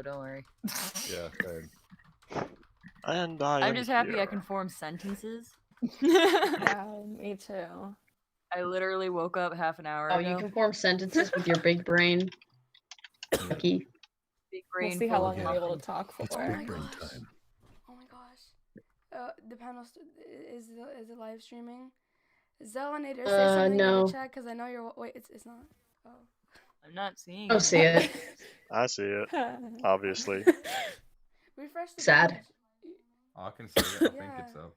don't worry. Yeah, same. And I I'm am just happy here. I can form sentences. Yeah, me too. I literally woke up half an hour Oh, ago. you can form sentences with your big brain. Lucky. Big We'll brain see how full long of you're able muffins. to talk for. It's Oh my big brain gosh. time. Oh my gosh. The panel is it live streaming? Zelanator, say something in no. the chat because I know you're. Wait, it's not. Oh. I'm not seeing Don't see it. I see it, obviously. Refresh the Sad. page. I can see it. I think Yeah. it's up.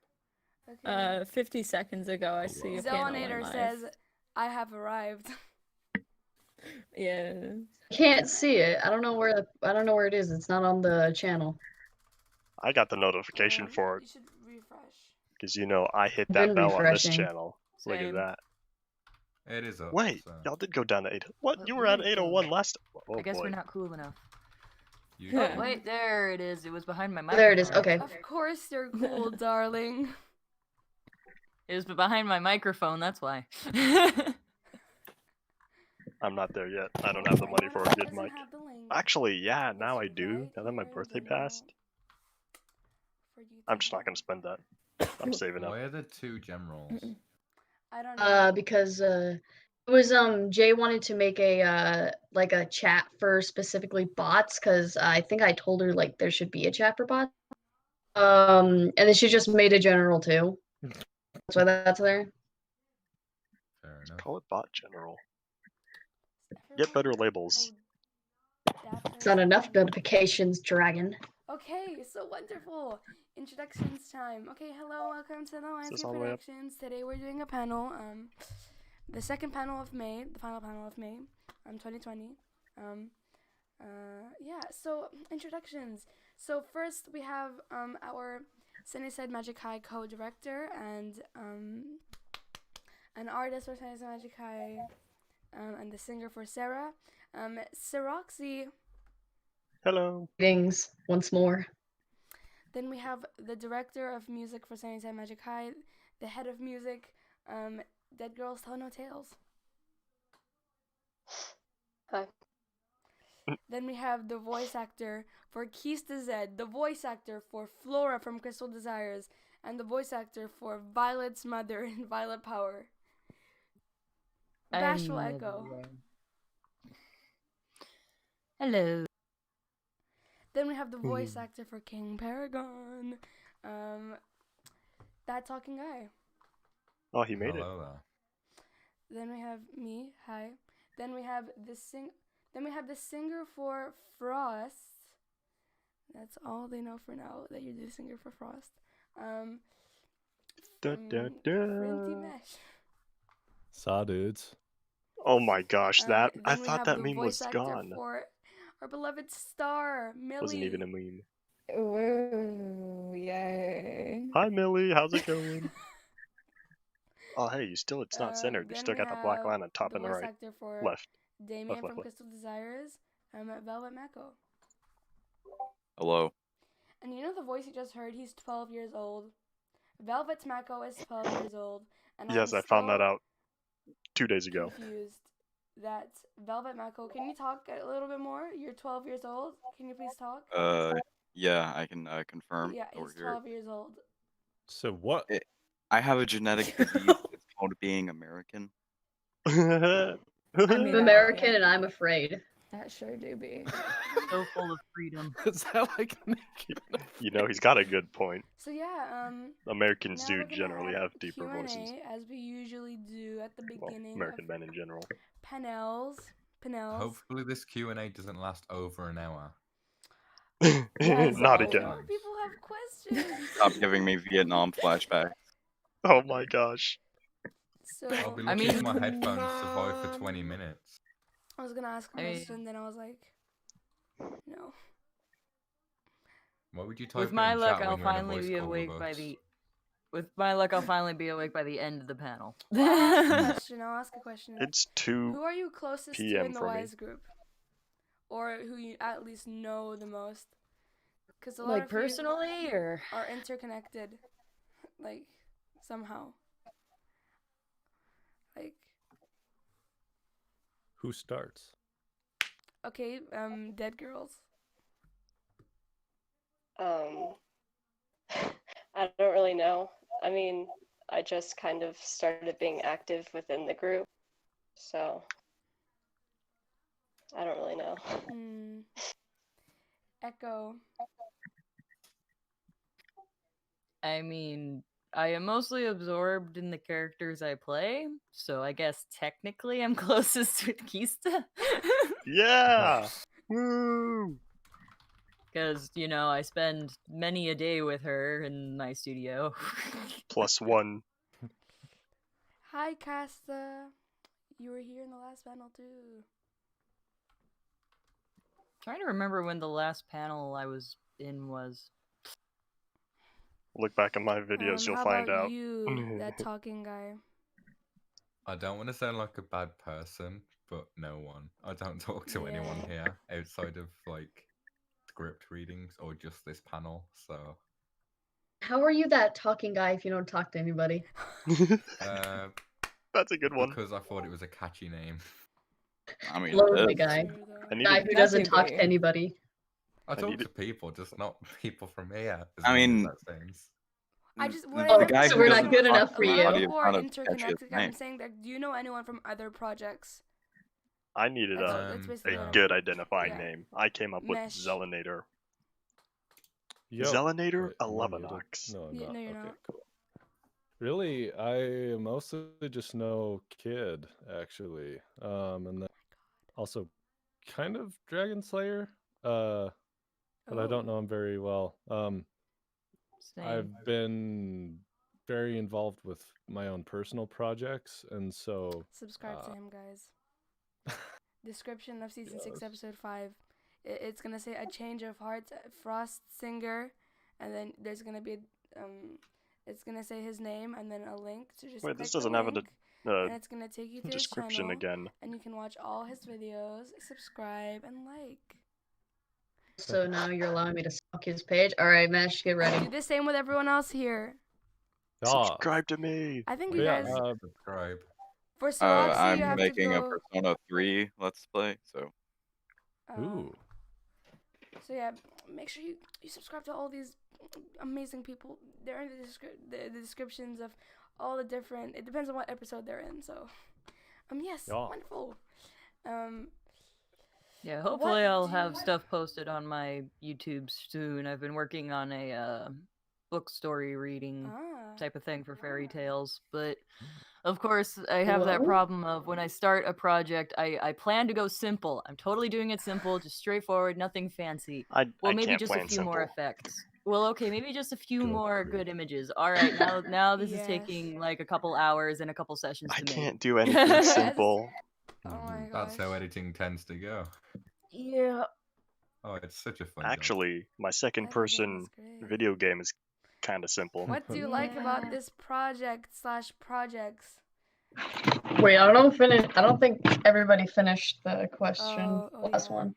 Okay. 50 seconds ago, I see a panel went Zelanator live. says, "I have arrived." Yeah. Can't see it. I don't know where it is. It's not on the channel. I got the notification for it You should refresh. because you know I hit Been that bell on this refreshing. channel. Look at Same. that. It is up. Wait, so y'all did go down to 8. What? But You were where'd at it go? 801 last. Oh I guess boy. we're not cool enough. you Yeah. can- Wait, there it is. It was behind my Oh, microphone. there it is. Okay. Of course you're cool, darling. It was behind my microphone, that's why. I'm not there yet. I don't have the money for a good mic. Actually, yeah, It's now I do. right Now that my here in birthday the passed, note for you I'm just not have. gonna spend that. I'm saving up. Why are the two gem rolls? I don't know. Because it was Jay wanted to make a like a chat for specifically bots, because I think I told her like there should be a chat for bots. And then she just made a general too. That's why that's there. Fair enough. Call it bot general. Get better labels. It's not enough notifications, Dragon. Okay, so wonderful. Introductions time. Okay, hello, welcome to the Is this Lionsgate all the way up? Productions. Today we're doing a panel. The second panel of May, the final panel of May, 2020. Yeah. So introductions. So first we have our Sunnyside Magic High co-director and an artist for Sunnyside Magic High, and the singer for Sarah, Siroxy. Hello. Greetings once more. Then we have the director of music for Sunnyside Magic High, the head of music, Dead Girls Tell No Tales. Hi. Then we have the voice actor for Kista Zed, the voice actor for Flora from Crystal Desires, and the voice actor for Violet's mother in Violet Power. Bashful Echo. Hello. Then we have the voice actor for King Paragon, that talking guy. Oh, he made it. Hello there. Then we have me, hi. Then we have the singer for Frost. That's all they know for now, that you're the singer for Frost. Frinty Mesh. Saw dudes. Oh my gosh, that I Then we thought have that the meme was voice actor gone. for our beloved star, Millie. Wasn't even a meme. Ooh, yay. Hi Millie, how's it going? Oh hey, it's not centered. You Then still we got the black have line on top the and the voice right. actor for Left. Damien left, from left. Crystal Desires, Velvet Mako. Hello. And you know the voice you just heard? He's 12 years old. Velvet's Mako is 12 years old. And Yes, I found that out 2 days ago. Confused that Velvet Mako. Can you talk a little bit more? You're 12 years old. Can you please talk? Yeah, I can confirm. Yeah, over he's here. 12 years old. So what? I have a genetic disease. It's called being American. I mean, I'm American and I'm afraid. That sure do be. So full of freedom. Is that like You know, he's got a good point. So yeah, Americans now do we're gonna generally have deeper Q&A, voices. as we usually do at the Well, beginning American of men in general. panels. Hopefully this Q&A doesn't last over an hour. Yeah, Not so again. more people have questions. Stop giving me Vietnam flashbacks. Oh my gosh. So I'll be I lucky mean- if my headphones survive for 20 minutes. I was gonna ask a I mean- question, then I was like, no. What would you type With in my chat luck, when I'll you're in a finally voice be call with awake by us? the. With my luck, I'll finally be awake by the end of the panel. I'll ask a question. I'll ask a question. It's Who 2 are you closest to PM in the for me. Wise group, or who you at least know the most? Because a lot Like of personally, or you are interconnected, like somehow. Like, who starts? okay, Dead Girls. Um, I don't really know. I mean, I just kind of started being active within the group, so I don't really know. Echo. I mean, I am mostly absorbed in the characters I play, so I guess technically I'm closest with Kista. Yeah! Woo! Because, you know, I spend many a day with her in my studio. +1. Hi, Casta. You were here in the last panel too. Trying to remember when the last panel I was in was. Look back at my videos, you'll How find about out. you, that talking guy? I don't want to sound like a bad person, but no one. I don't talk to anyone Yeah. here outside of like script readings or just this panel. So How are you that talking guy if you don't talk to anybody? That's a good one. because I thought it was a catchy name. I mean, Lonely it is. guy. I Guy needed, who doesn't talk to Exactly. anybody. I talk needed- to people, just not people from here. As I mean, mean, that sounds. I just the what Oh, I guy so who we're not doesn't good talk enough to for you. A lot anybody of is people are kind of catchy as interconnected. I'm name. saying that. Do you know anyone from other projects? I needed That's a basically what I'm- good identifying yeah. name. I came up with Mesh. Zelinator. Yo, Zelinator wait, am I muted? Elevenox. No, I'm Yeah, not. no, you're Okay, not. cool. Really, I mostly just know Kid, actually. And then also kind of Dragon Slayer. But I don't know him very well. Same. I've been very involved with my own personal projects, and so Subscribe to him, guys. Description of season 6, episode 5. It's gonna say a change of heart, Frost Singer, and then there's gonna be it's gonna say his name and then a link. So just Wait, click this the doesn't have link, a and it's gonna take you to his description channel, again. and you can watch all his videos, subscribe, and like. So now you're allowing me to stalk his page. All right, Mesh, get Do ready. the same with everyone else here. Subscribe to me. I think But you yeah, guys Subscribe. for Soroxy you I'm have making to a go. Persona 3 Let's Play, so ooh, So yeah, make sure you subscribe to all these amazing people. They're in the descriptions of all the different. It depends on what episode they're in. So, yes, Yeah. wonderful. Yeah, hopefully What I'll do you have want- stuff posted on my YouTube soon. I've been working on a book story reading type of thing for fairy tales, but of course I have that Whoa. problem of when I start a project, I plan to go simple. I'm totally doing it simple, just straightforward, nothing fancy. I Maybe can't just a plan few more simple. effects. Well, okay, maybe just a few Good more grief. good images. All right, now this is Yes. taking like a couple hours and a couple sessions I to make. can't do anything simple. Oh my That's gosh. how editing tends to go. Yeah. Oh, it's such a fun job. Actually, my second Editing person is great. video game is kind of simple. What do you like about this projects? Wait, I don't think everybody finished the question. Last one.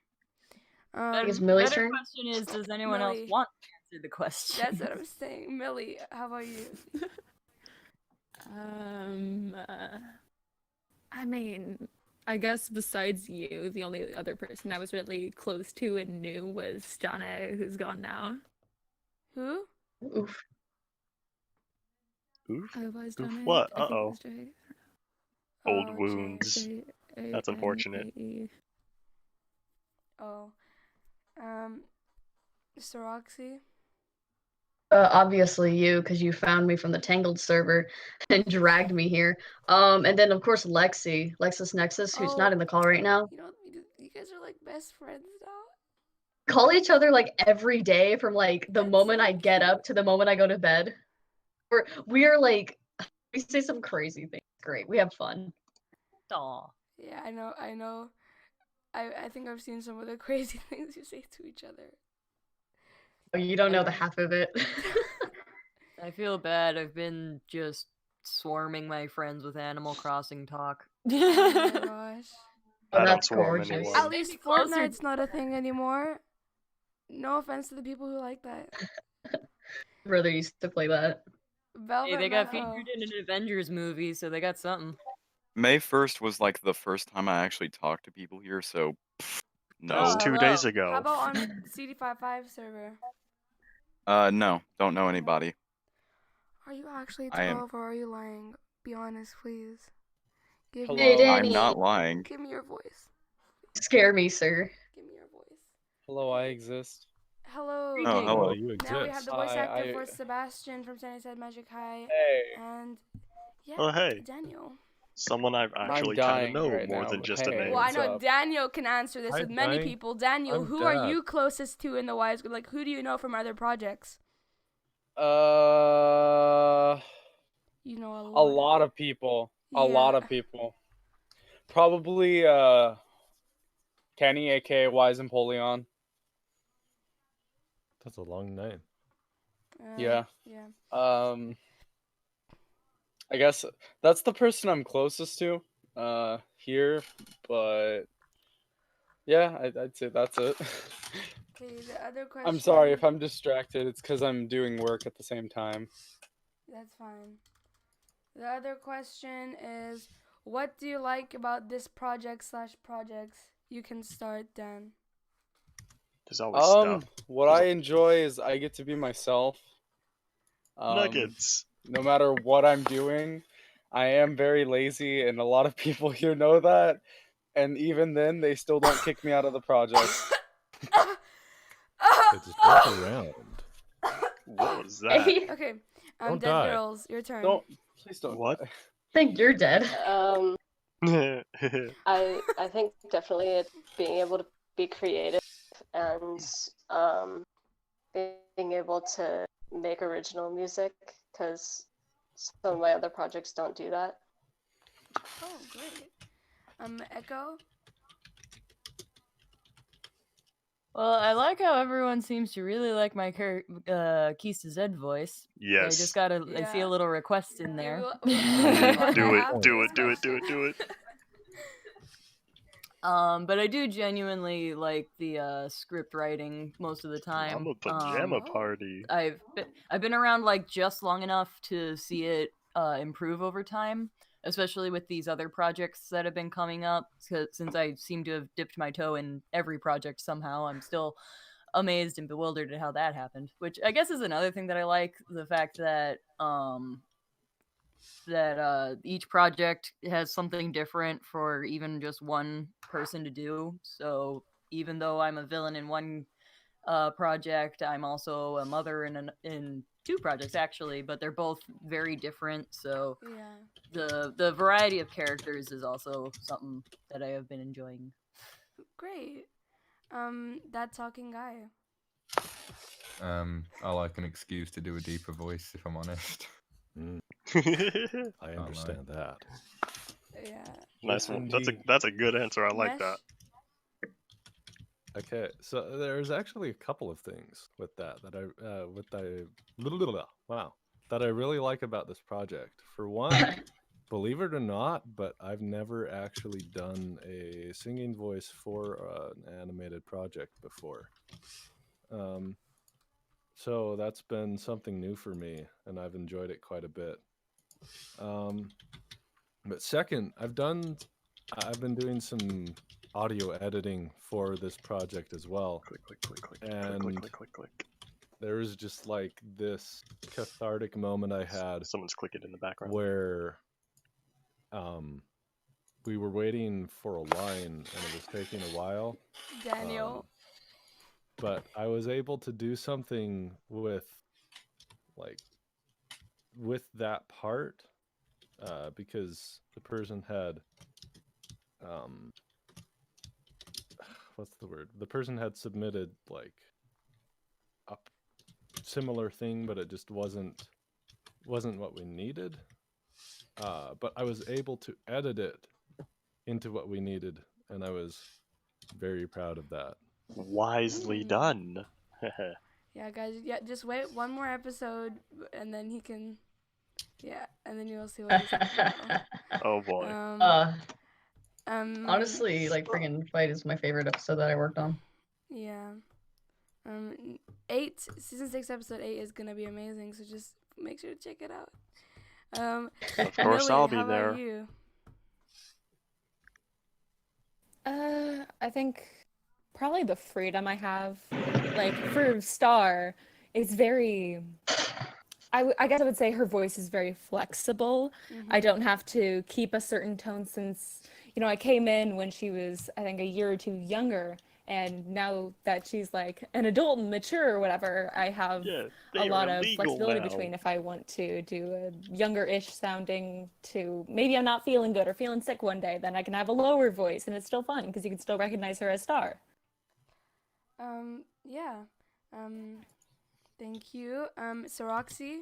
I think it's Millie's Better turn. question is, does anyone else Millie. want to answer the question? That's what I'm saying. Millie, how about you? I mean, I guess besides you, the only other person I was really close to and knew was Donna, who's gone now. Who? Oof. Oof. I was Oof, Donna. what? I think it Uh-oh. was Jay. Old Oh, Jay. wounds. That's unfortunate. J-A-N-A-E. Oh. Soroxy? Obviously you, because you found me from the Tangled server and dragged me here. And then of course Lexus Nexus, who's not in the call right now. You know, you guys are like best friends now. Call each other like every day from like the That's moment so I get up to the moment I go to bed. We're like, we say some crazy things. Great, we have fun. Aw. Yeah, I know. I think I've seen some of the crazy things you say to each other. Oh, you don't know the half of it. I feel bad. I've been just swarming my friends with Animal Crossing talk. Oh my gosh. Oh, I don't that's swarm gorgeous. anyone. At least Maybe closer. Fortnite's not a thing anymore. No offense to the people who like that. Brother used to play that. Velvet Hey, they got Metal. featured in an Avengers movie, so they got something. May 1st was like the first time I actually talked to people here, so That was no. 2 hello. days ago. How about on CD55 server? No, don't know anybody. Are you actually I am. 12 or are you lying? Be honest, please. Give Hello. me Hey, your I'm Danny. not lying. Give me your voice. Scare me, sir. Give me your voice. Hello, I exist. Hello. Oh, Speaking. hello. You exist. Now we have the voice Hi, actor for Sebastian from Sunnyside Magic High. Hey. And yeah, Oh, hey. Daniel. Someone I actually I'm kind of dying know right more now, than but just a hey, name. Well, I what's know up? Daniel can answer this Hi, with many Danny. people. Daniel, I'm who are Dad. you closest to in the Wise Group? Like, who do you know from other projects? You know a A lot. lot of people. A Yeah. lot of people. Probably Kenny, aka Wise Empoleon. That's a long name. Yeah. Yeah. I guess that's the person I'm closest to here, but yeah, I'd say that's it. Okay, the other question. I'm sorry if I'm distracted. It's because I'm doing work at the same time. That's fine. The other question is, what do you like about this projects? You can start, Dan. There's always stuff. What I enjoy is I get to be myself. Nuggets. No matter what I'm doing, I am very lazy, and a lot of people here know that. And even then, they still don't kick me out of the project. They just walk around. What was that? Okay, Don't Dead die. Girls, your turn. Please don't. What? Die. I think you're dead. I think definitely it being able to be creative and being able to make original music, because some of my other projects don't do that. Oh, great. Echo? Well, I like how everyone seems to really like my Keys to Zed voice. Yes. I just gotta. I see a little request in there. Do it. But I do genuinely like the script writing most of the time. I'm a pajama party. I've been around like just long enough to see it improve over time, especially with these other projects that have been coming up. Since I seem to have dipped my toe in every project somehow, I'm still amazed and bewildered at how that happened. Which I guess is another thing that I like, the fact that each project has something different for even just one person to do. So even though I'm a villain in one project, I'm also a mother in two projects actually, but they're both very different. So yeah, the variety of characters is also something that I have been enjoying. Great. That talking guy. I like an excuse to do a deeper voice, if I'm honest. I understand that. Yeah. Nice one. That's a good answer. I like that. Okay, so there's actually a couple of things with that I really like about this project. For one, believe it or not, but I've never actually done a singing voice for an animated project before. So that's been something new for me, and I've enjoyed it quite a bit. But second, I've been doing some audio editing for this project as well. Click. There was just like this cathartic moment I had. Someone's clicking in the background. Where we were waiting for a line and it was taking a while. Daniel. But I was able to do something with that part because the person had what's the word? The person had submitted like a similar thing, but it just wasn't what we needed. But I was able to edit it into what we needed, and I was very proud of that. Wisely done. Yeah, guys. Yeah, just wait one more episode, and then he can. Yeah, and then you'll see what he's talking about. Oh boy. Honestly, like friggin' Fight is my favorite episode that I worked on. Yeah. season 6, episode 8 is gonna be amazing. So just make sure to check it out. Of course, Millie, I'll be how there. About you? I think probably the freedom I have, like for Star, it's very. I guess I would say her voice is very flexible. I don't have to keep a certain tone since, I came in when she was, I think, a year or two younger. And now that she's like an adult and mature or whatever, I have Yeah, a they lot are of legal flexibility now. between if I want to do a younger-ish sounding to maybe I'm not feeling good or feeling sick one day, then I can have a lower voice and it's still fun because you can still recognize her as Star. Yeah. Thank you. Soroxy.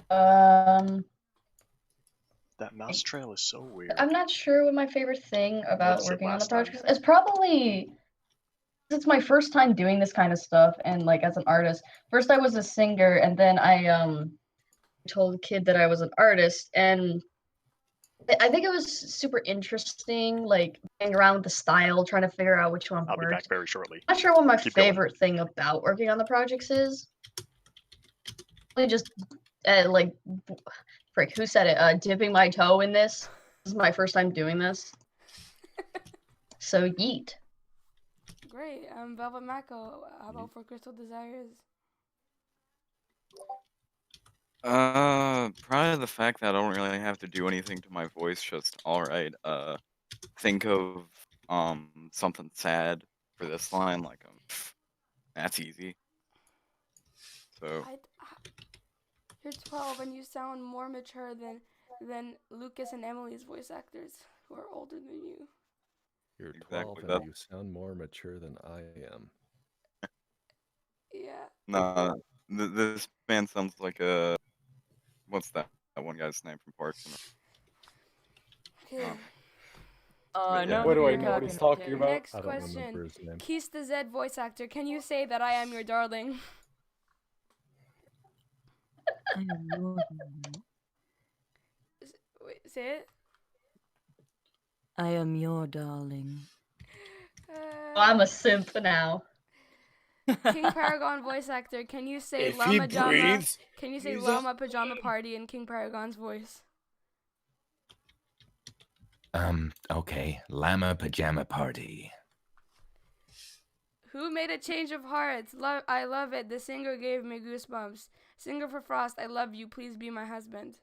That mouse trail is so weird. I'm not sure what my favorite thing about Noticed it working on the last time. project is. It's probably it's my first time doing this kind of stuff and like as an artist. First I was a singer and then I told the kid that I was an artist and I think it was super interesting, like playing around with the style, trying to figure out which one I'll be worked. back very shortly. I'm not sure what my Keep going. favorite thing about working on the projects is. Really just like frick, who said it? Dipping my toe in this. This is my first time doing this. So yeet. Great. Velvet Mako. How about for Crystal Desires? Probably the fact that I don't really have to do anything to my voice, just alright, think of something sad for this line, like that's easy. So You're 12 and you sound more mature than Lucas and Emily's voice actors who are older than you. You're 12 Exactly and that. you sound more mature than I am. Yeah. Nah, this man sounds like a what's that one guy's name from Parks and Okay. No, What do I you're know what he's talking talking about? Next I don't question. remember his name. Keith the Zed voice actor, can you say that I am your darling? I am your darling. Wait, say it. I am your darling. I'm a simp now. King Paragon voice actor, can you say If he Llama Jama? breathes, Can you say he's Llama Pajama Party in King Paragon's voice? Okay. Llama Pajama Party. Who made a change of hearts? I love it. The singer gave me goosebumps. Singer for Frost, I love you. Please be my husband.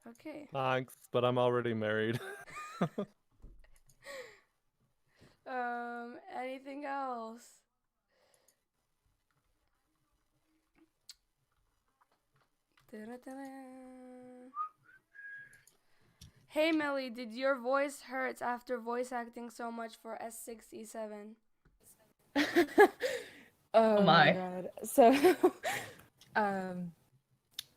Okay. Thanks, but I'm already married. Anything else? Hey Melly, did your voice hurt after voice acting so much for S6E7? Oh my. God. So,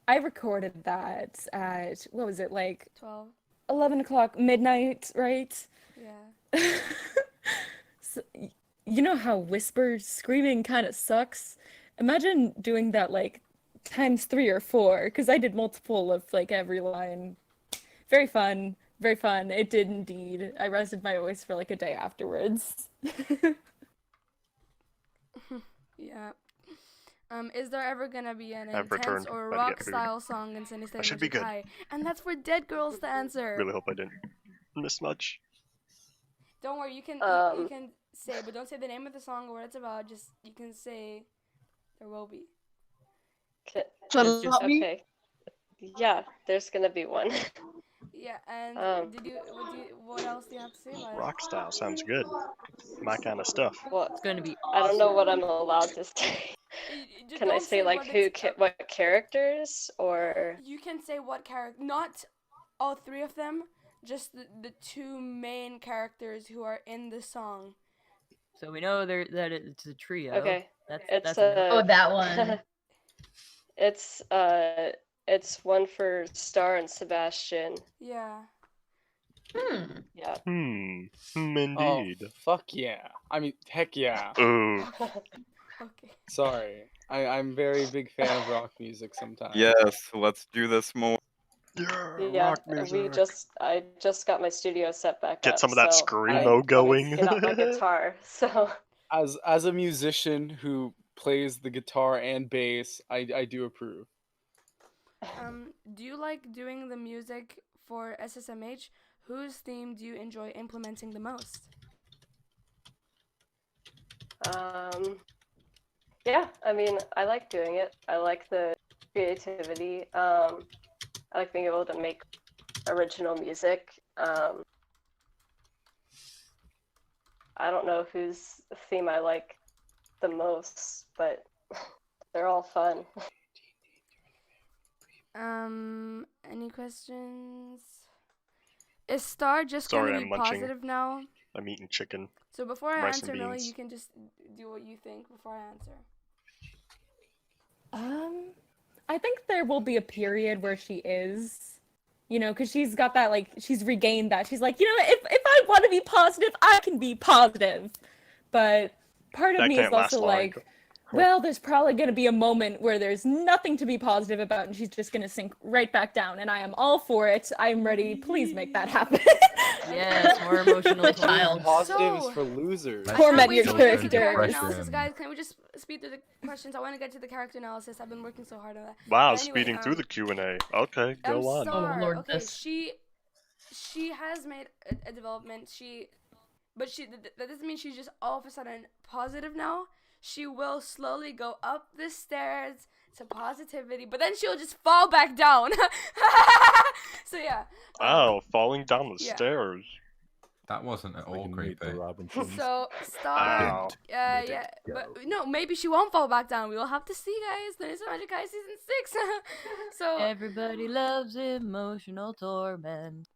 I recorded that at, what was it, like 12. 11 o'clock, midnight, right? Yeah. So, you know how whispered screaming kind of sucks? Imagine doing that like times 3 or 4, because I did multiple of like every line. Very fun, very fun. It did indeed. I rested my voice for like a day afterwards. Yeah. Is there ever gonna be an I've intense returned. or Gotta rock get food. style song in Sunny I should be Magic good. High? And that's for dead girls to answer. Really hope I didn't miss much. Don't worry, you can say, but don't say the name of the song or what it's about. Just you can say there will be. Okay. Yeah, there's gonna be one. Yeah, and what else do you have to say about it? Rock style sounds good. My kind of stuff. Well, It's going to be I don't know awesome. what I'm allowed to say. Can I say like what characters or? You can say what character, not all 3 of them, just the 2 main characters who are in the song. So we know that it's a trio. Okay. That's Oh, that one. It's one for Star and Sebastian. Yeah. Yeah. Indeed. Oh, fuck yeah. I mean, heck yeah. Ooh. Okay. Sorry. I'm very big fan of rock music sometimes. yes, let's do this more. Yeah, Rock music. I just got my studio set back up. Get some of that so screamo going. Get out my guitar. So As a musician who plays the guitar and bass, I do approve. Do you like doing the music for SSMH? Whose theme do you enjoy implementing the most? Yeah, I mean, I like doing it. I like the creativity. I like being able to make original music. I don't know whose theme I like the most, but they're all fun. Any questions? Is Star just Sorry, gonna be I'm munching. positive now? I'm eating chicken. So before I Rice and answer, Millie, beans. you can just do what you think before I answer. I think there will be a period where she is, you know, because she's got that, like, she's regained that. She's like, you know, if I want to be positive, I can be positive. But part of That me is can't last also long. like, well, there's probably going to be a moment where there's nothing to be positive about, and she's just going to sink right back down. And I am all for it. I'm ready. Please make that happen. Yes, more emotional Child. torment. Positive is So- for losers. I Torment can't wait your to get to the characters. character Question. analysis, guys. Can we just speed through the questions? I want to get to the character analysis. I've been working so hard on that. Wow, But anyway, speeding through the Q&A. Okay, go on. Star. Lord, Okay, this. she has made a development. But that doesn't mean she's just all of a sudden positive now. She will slowly go up the stairs to positivity, but then she'll just fall back down. So yeah. Wow, falling down the yeah. stairs. That wasn't at all Like in Meet the creepy. Robinsons. So Star. Wow. Yeah, but no, maybe she won't fall back down. We will have to see, guys. Then it's Magic High season 6. So Everybody loves emotional torment.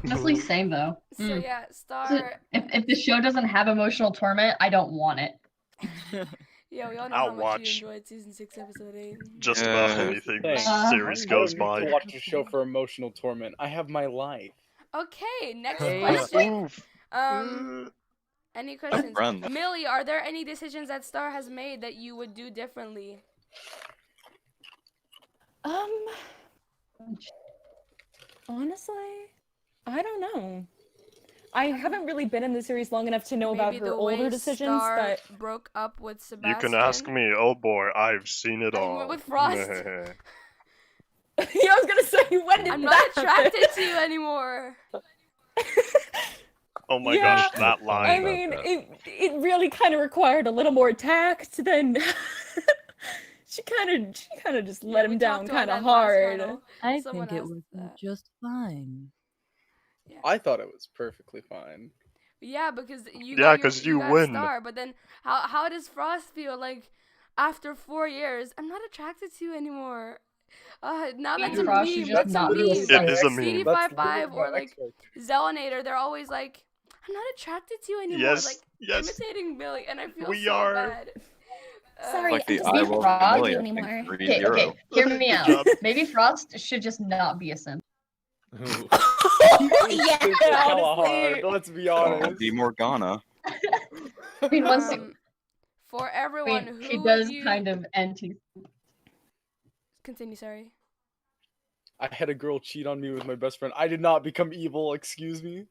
Honestly, same though. so yeah, Star. If the show doesn't have emotional torment, I don't want it. Yeah, we all know I'll how much watch. you enjoyed season 6, episode 8. Just Yeah. about Here's the anything thing. this Uh, series I goes don't need by. to watch a show for emotional torment. I have my life. Okay, next Hey. question. Oof. Any questions? friends. Millie, are there any decisions that Star has made that you would do differently? Honestly, I don't know. I haven't really been in the series long enough to know about Maybe her the way older decisions, Star but broke up with You Sebastian. can ask me. Oh boy, I've seen it all. With Frost. yeah, I was gonna say, when did I'm that not attracted to you anymore. Oh my Yeah, gosh, that line. I mean, it really kind of required a little more tact than she kind of just let we him talked down about kind that of in the last hard. panel. I Someone think it asked was that. just fine. I thought it was perfectly fine. Yeah, because you Yeah, got 'cause you you got win. Star, but then how does Frost feel like after 4 years? I'm not attracted to you anymore. Now that's a Frost should meme. just That's a not be a meme. It is a CD meme. That's 55 or literally like my Zelinator, they're always like, I'm not attracted to you anymore. Yes, Like yes. imitating Billy, and I feel We so are. bad. Sorry, Like I'm the just I being love Frost. Millie, I anymore. think Okay, 3-0. okay, hear me Good out. job. Maybe Frost should just not be a simp. Yeah, It's hella honestly. hard, let's be Oh, honest. D I Morgana. mean, once For everyone, he who does would you kind of anti. continue? Sorry. I had a girl cheat on me with my best friend. I did not become evil, excuse me.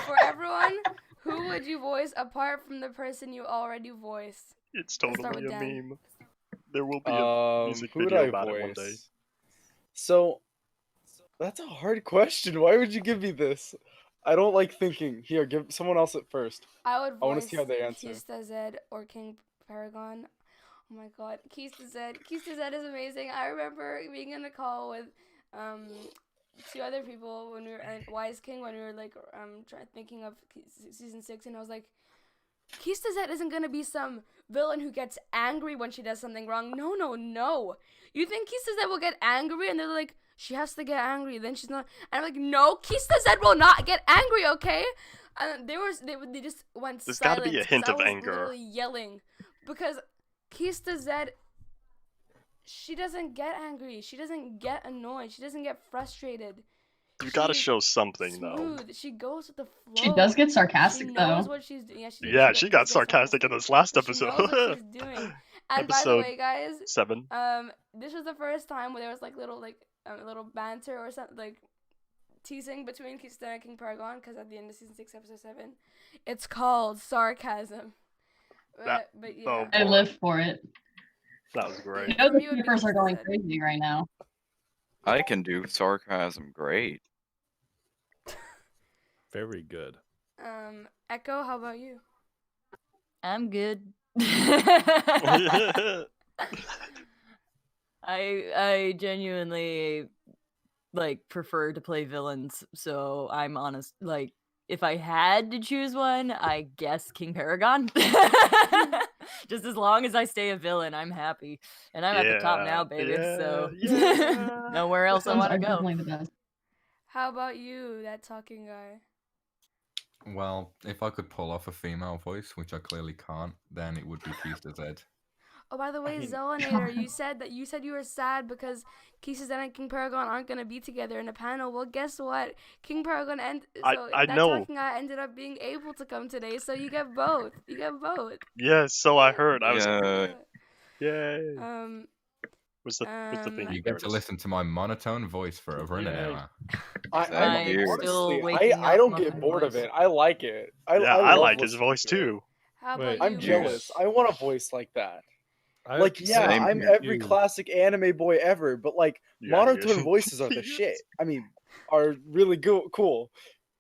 For everyone, who would you voice apart from the person you already voiced? It's Let's start totally with a Dan. meme. There will be a music Who would video I about it one day. voice? So, that's a hard question. Why would you give me this? I don't like thinking. Here, give someone else it first. I would I want to voice see how they answer. Kista Zed or King Paragon. Oh my god, Kista Zed. Kista Zed is amazing. I remember being in a call with 2 other people when we were and Wise King when we were like thinking of season 6, and I was like, Kista Zed isn't gonna be some villain who gets angry when she does something wrong. No. You think Kista Zed will get angry? And they're like, she has to get angry, then she's not. And I'm like, no, Kista Zed will not get angry, okay? And they just went There's silent. gotta be a hint 'cause of I was anger. literally yelling because Kista Zed, she doesn't get angry. She doesn't get annoyed. She doesn't get frustrated. You gotta She's show something though. smooth. She goes with the flow. She does get sarcastic She knows though. what she's doing. Yeah, she got does get sarcastic in this last She knows what episode. she's doing. And by the Episode way, guys, 7. this was the first time where there was like little banter or something, like teasing between Kista and King Paragon, because at the end of season 6, episode 7, it's called sarcasm. But yeah. Oh, I live for it. That was great. You know the You would be keepers are going Kista Zed. crazy right now. I can do sarcasm great. Very good. Echo, how about you? I'm good. I genuinely like prefer to play villains, so I'm honest. Like, if I had to choose one, I guess King Paragon. Just as long as I stay a villain, I'm happy, and I'm at the top now, baby. So nowhere else I want to go. Definitely the best. How about you, that talking guy? Well, if I could pull off a female voice, which I clearly can't, then it would be Keista Z. Oh, by the way, mean- Zelinator, you said you were sad because Keista Z and King Paragon aren't gonna be together in a panel. Well, guess what? King Paragon I that know. talking guy ended up being able to come today, so you get both. You get both. Yes, so I heard. I was Yeah. yay. Um. What's the thing? You There get it to is. listen to my monotone voice for over an Yeah. hour. I Years. honestly, waking I up don't muffin get bored of voice. it. I like it. I I love like his listening voice to it. too. How Wait, about I'm you? jealous. Mel? I want a voice like that. I Like, yeah, Same I'm here. every classic anime boy ever, but like Yeah, monotone you're- voices are the shit. I mean, are really cool.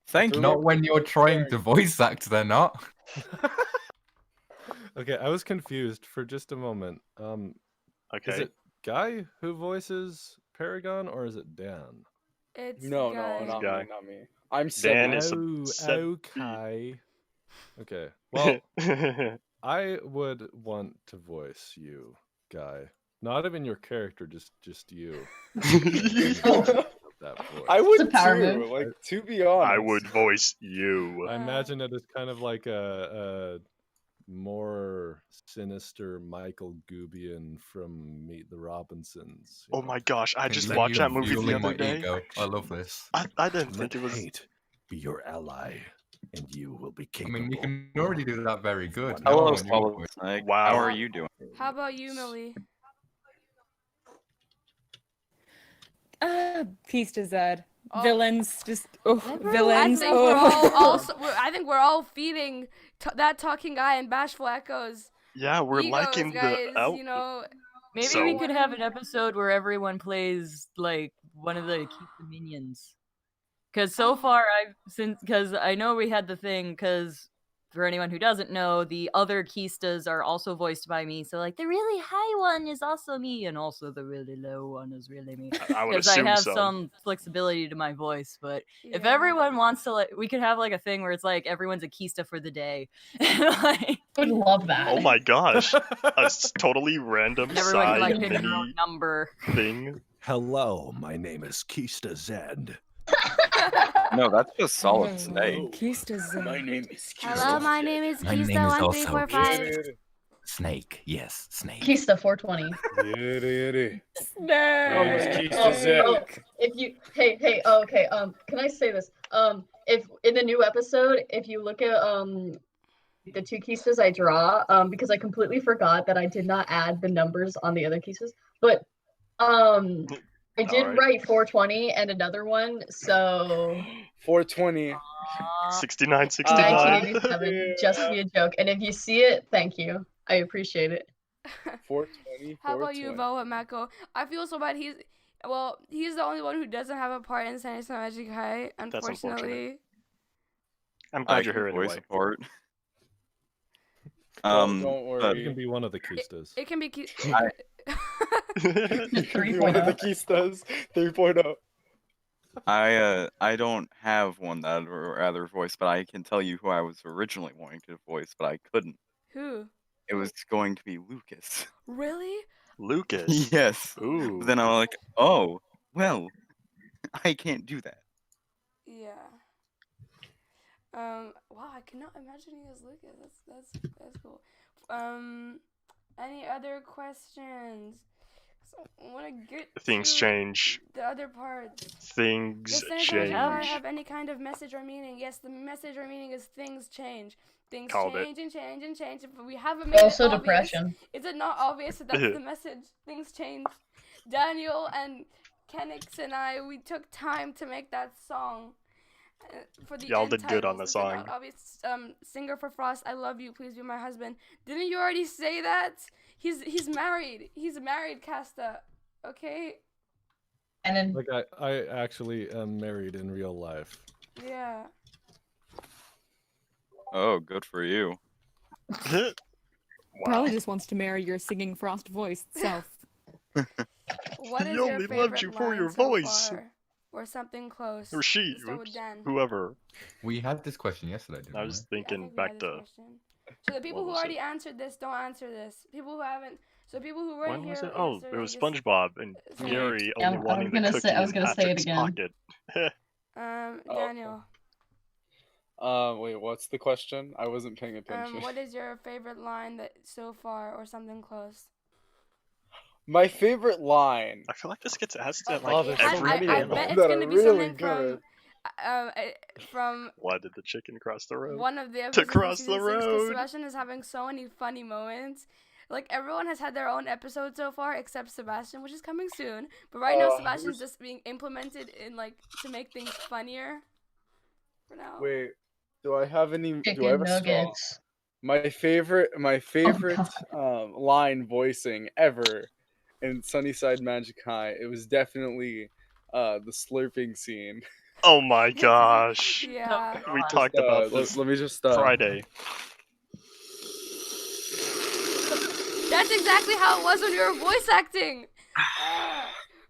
Thank you. Not when you're trying to voice act, they're not. Okay, I was confused for just a moment. Is Okay. it Guy who voices Paragon, or is it Dan? It's No, Guy. not Guy. me, not me. I'm Dan Sebi. is Oh, Seb- okay. Okay. Well, I would want to voice you, Guy. Not even your character, just you. That voice. I would It's a power too. move. Like, to be honest, I would voice you. I imagine it as kind of like a more sinister Michael Gubian from Meet the Robinsons. Oh my gosh, I Can just you watched let that me movie the fueling other my day. ego? I love this. I didn't think Let it was. hate be your ally, and you will be I capable. mean, you can already do that very good. Hello, No, Solid Snake. Wow. How are you doing? How about you, Millie? Keista Z. Oh. Villains, just I villains. think I think we're all feeding that talking guy and bashful echoes. Yeah, we're Egos, liking guys, the out. you know. Maybe So- we could have an episode where everyone plays like one of the Keista minions. Because so far because I know we had the thing, because for anyone who doesn't know, the other Keistas are also voiced by me. So like the really high one is also me, and also the really low one is really me. I would Because I assume have so. some flexibility to my voice. But if Yeah. everyone wants to, like, we could have like a thing where it's like everyone's a Keista for the day. Like, I would love that. Oh my gosh, a totally random everyone can like side pick their own mini number. thing. Hello, my name is Keista Zed. No, that's just Solid Snake. Keista Z. my name is Hello, my name is My name is also Keista1345. Snake. Yes, Snake. Keista 420. Yiddy. Snake. Keista Z. If you okay, can I say this? If in the new episode, if you look at the two Keistas I draw, because I completely forgot that I did not add the numbers on the other Keistas, but I did Alright. write 420 and another one, so 420. 69, 69. 1987, just to be a joke. And if you see it, thank you. I appreciate it. 420. How about you, 420. Voa Mako? I feel so bad. He's the only one who doesn't have a part in Science Magic High, That's unfortunately. I'm I glad you're can here voice anyway. a part. Don't but worry. You can be one of the Keistas. It can be cute. One of the Keistas 3.0. I don't have one that I'd rather voice, but I can tell you who I was originally wanting to voice, but I couldn't. Who? It was going to be Lucas. Really? Lucas. Yes. Ooh. But then I'm like, oh, well, I can't do that. Yeah. Wow, I cannot imagine you as Lucas. That's cool. Any other questions? 'Cause I want to get Things to change. the other parts. Things Does Science change. Magic have any kind of message or meaning? Yes, the message or meaning is things change. Things Called it. change and change and change. But we haven't made Also it obvious. depression. Is it not obvious that that's the message? Things change. Daniel and Kenix and I, we took time to make that song. For the Y'all end did good on titles. the Is it not song. obvious? Singer for Frost, I love you. Please be my husband. Didn't you already say that? He's married. He's married, Casta. Okay. And then Like I actually am married in real life. Yeah. Oh, good for you. Probably just wants to marry your singing frost voiced self. What He is your only favorite loved you for line your so voice. far? Or something close. Or she, Let's start with oops, Dan. whoever. We had this question yesterday, didn't I we? was I thinking think we back had this to question. So the people what who was already it? answered this, don't answer this. People who haven't. So people who weren't When here was it? Oh, yesterday, it was just SpongeBob and say it. Gary Yeah, only wanting the cookie in Patrick's pocket. Daniel. Wait, what's the question? I wasn't paying attention. What is your favorite line that so far, or something close? My favorite line. I feel like this gets asked at Oh, like there's so every many I of them bet it's that gonna are be really something good. from Why did the chicken cross the road? one of the To episodes cross of the season 6, because road. Sebastian is having so many funny moments. Like, everyone has had their own episode so far except Sebastian, which is coming soon. But right now, Sebastian's just being implemented in, like, to make things funnier. For now. Wait, do I have any? Do I Chicken have a straw? nuggets. My favorite line voicing ever in Sunnyside Magic High. It was definitely the slurping scene. Oh my gosh. Yeah. We talked about let, this let me just Friday. That's exactly how it was when you were voice acting.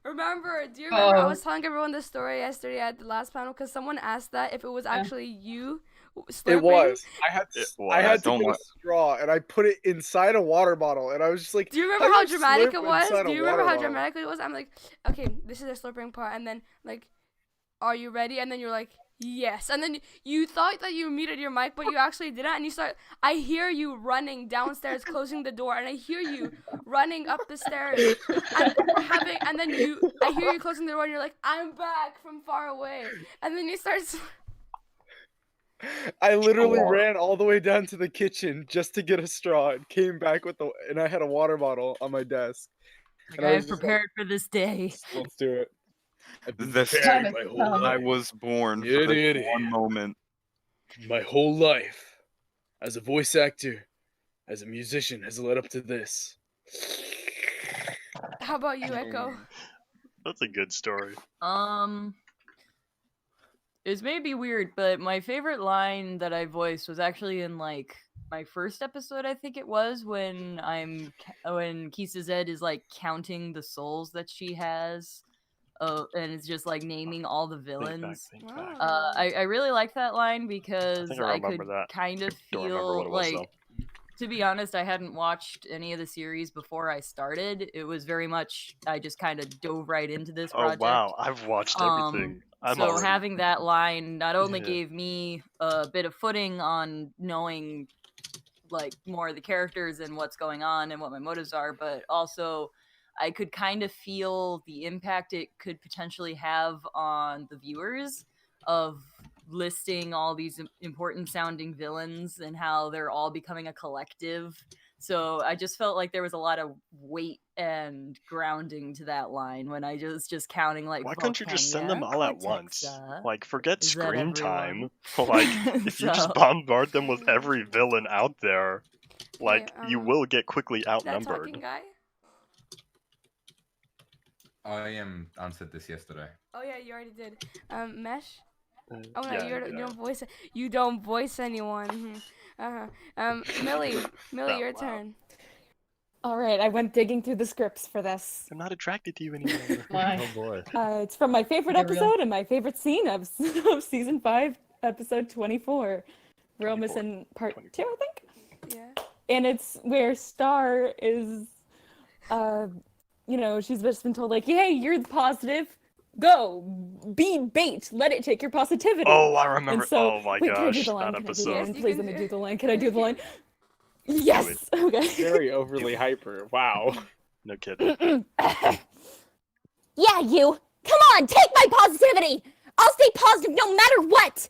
Remember? Do you remember? I was telling everyone this story yesterday at the last panel because someone asked that if it was actually you slurping. It was. I had to Don't get a let- straw and I put it inside a water bottle and I was just like, Do you remember how dramatic slurp it was? inside a Do you remember water how bottle? dramatic it was? I'm like, okay, this is the slurping part, and then like, are you ready? And then you're like, yes. And then you thought that you muted your mic, but you actually didn't. And you start. I hear you running downstairs, closing the door, and I hear you running up the stairs, and then I hear you closing the door, and you're like, I'm back from far away, and then you start. I literally ran all the way down to the kitchen just to get a straw and came back and I had a water bottle on my desk. Like, I am prepared for this day. Let's do it. I was born for this one moment. My whole life, as a voice actor, as a musician, has led up to this. How about you, Echo? That's a good story. It's maybe weird, but my favorite line that I voiced was actually in like my first episode. I think it was when Kisa Zed is like counting the souls that she has, and it's just like naming all the villains. Think back. I really like that line because I I could remember that. kind of Don't remember what feel it was, like. though. To be honest, I hadn't watched any of the series before I started. It was very much I just kind of dove right into this project. Oh wow, I've watched everything. Having that line not only gave me a bit of footing on knowing like more of the characters and what's going on and what my motives are, but also I could kind of feel the impact it could potentially have on the viewers of listing all these important sounding villains and how they're all becoming a collective. So I just felt like there was a lot of weight and grounding to that line when I was just counting like. Why couldn't you just send them all at once? Like, forget Is that screen time. everyone? Like, if you just bombard them with every villain out there, like, you will get quickly That outnumbered. talking guy? I answered this yesterday. Oh yeah, you already did. Mesh? Oh no, Yeah, you don't voice anyone. Millie, your turn. All right, I went digging through the scripts for this. I'm not attracted to you anymore. Oh boy. It's from my favorite episode and my favorite scene of season 5, episode 24. We're almost in part 2, I think. Yeah. And it's where Star is, she's just been told like, "Hey, you're the positive. Go, be bait. Let it take your positivity." Oh, I remember. And so, oh my wait, can I do gosh, the line? that Can I do the line? episode. Please let me do the line. Can I do the line? Yes. Okay. Very overly hyper. Wow. No kidding. Yeah, you. Come on, take my positivity. I'll stay positive no matter what.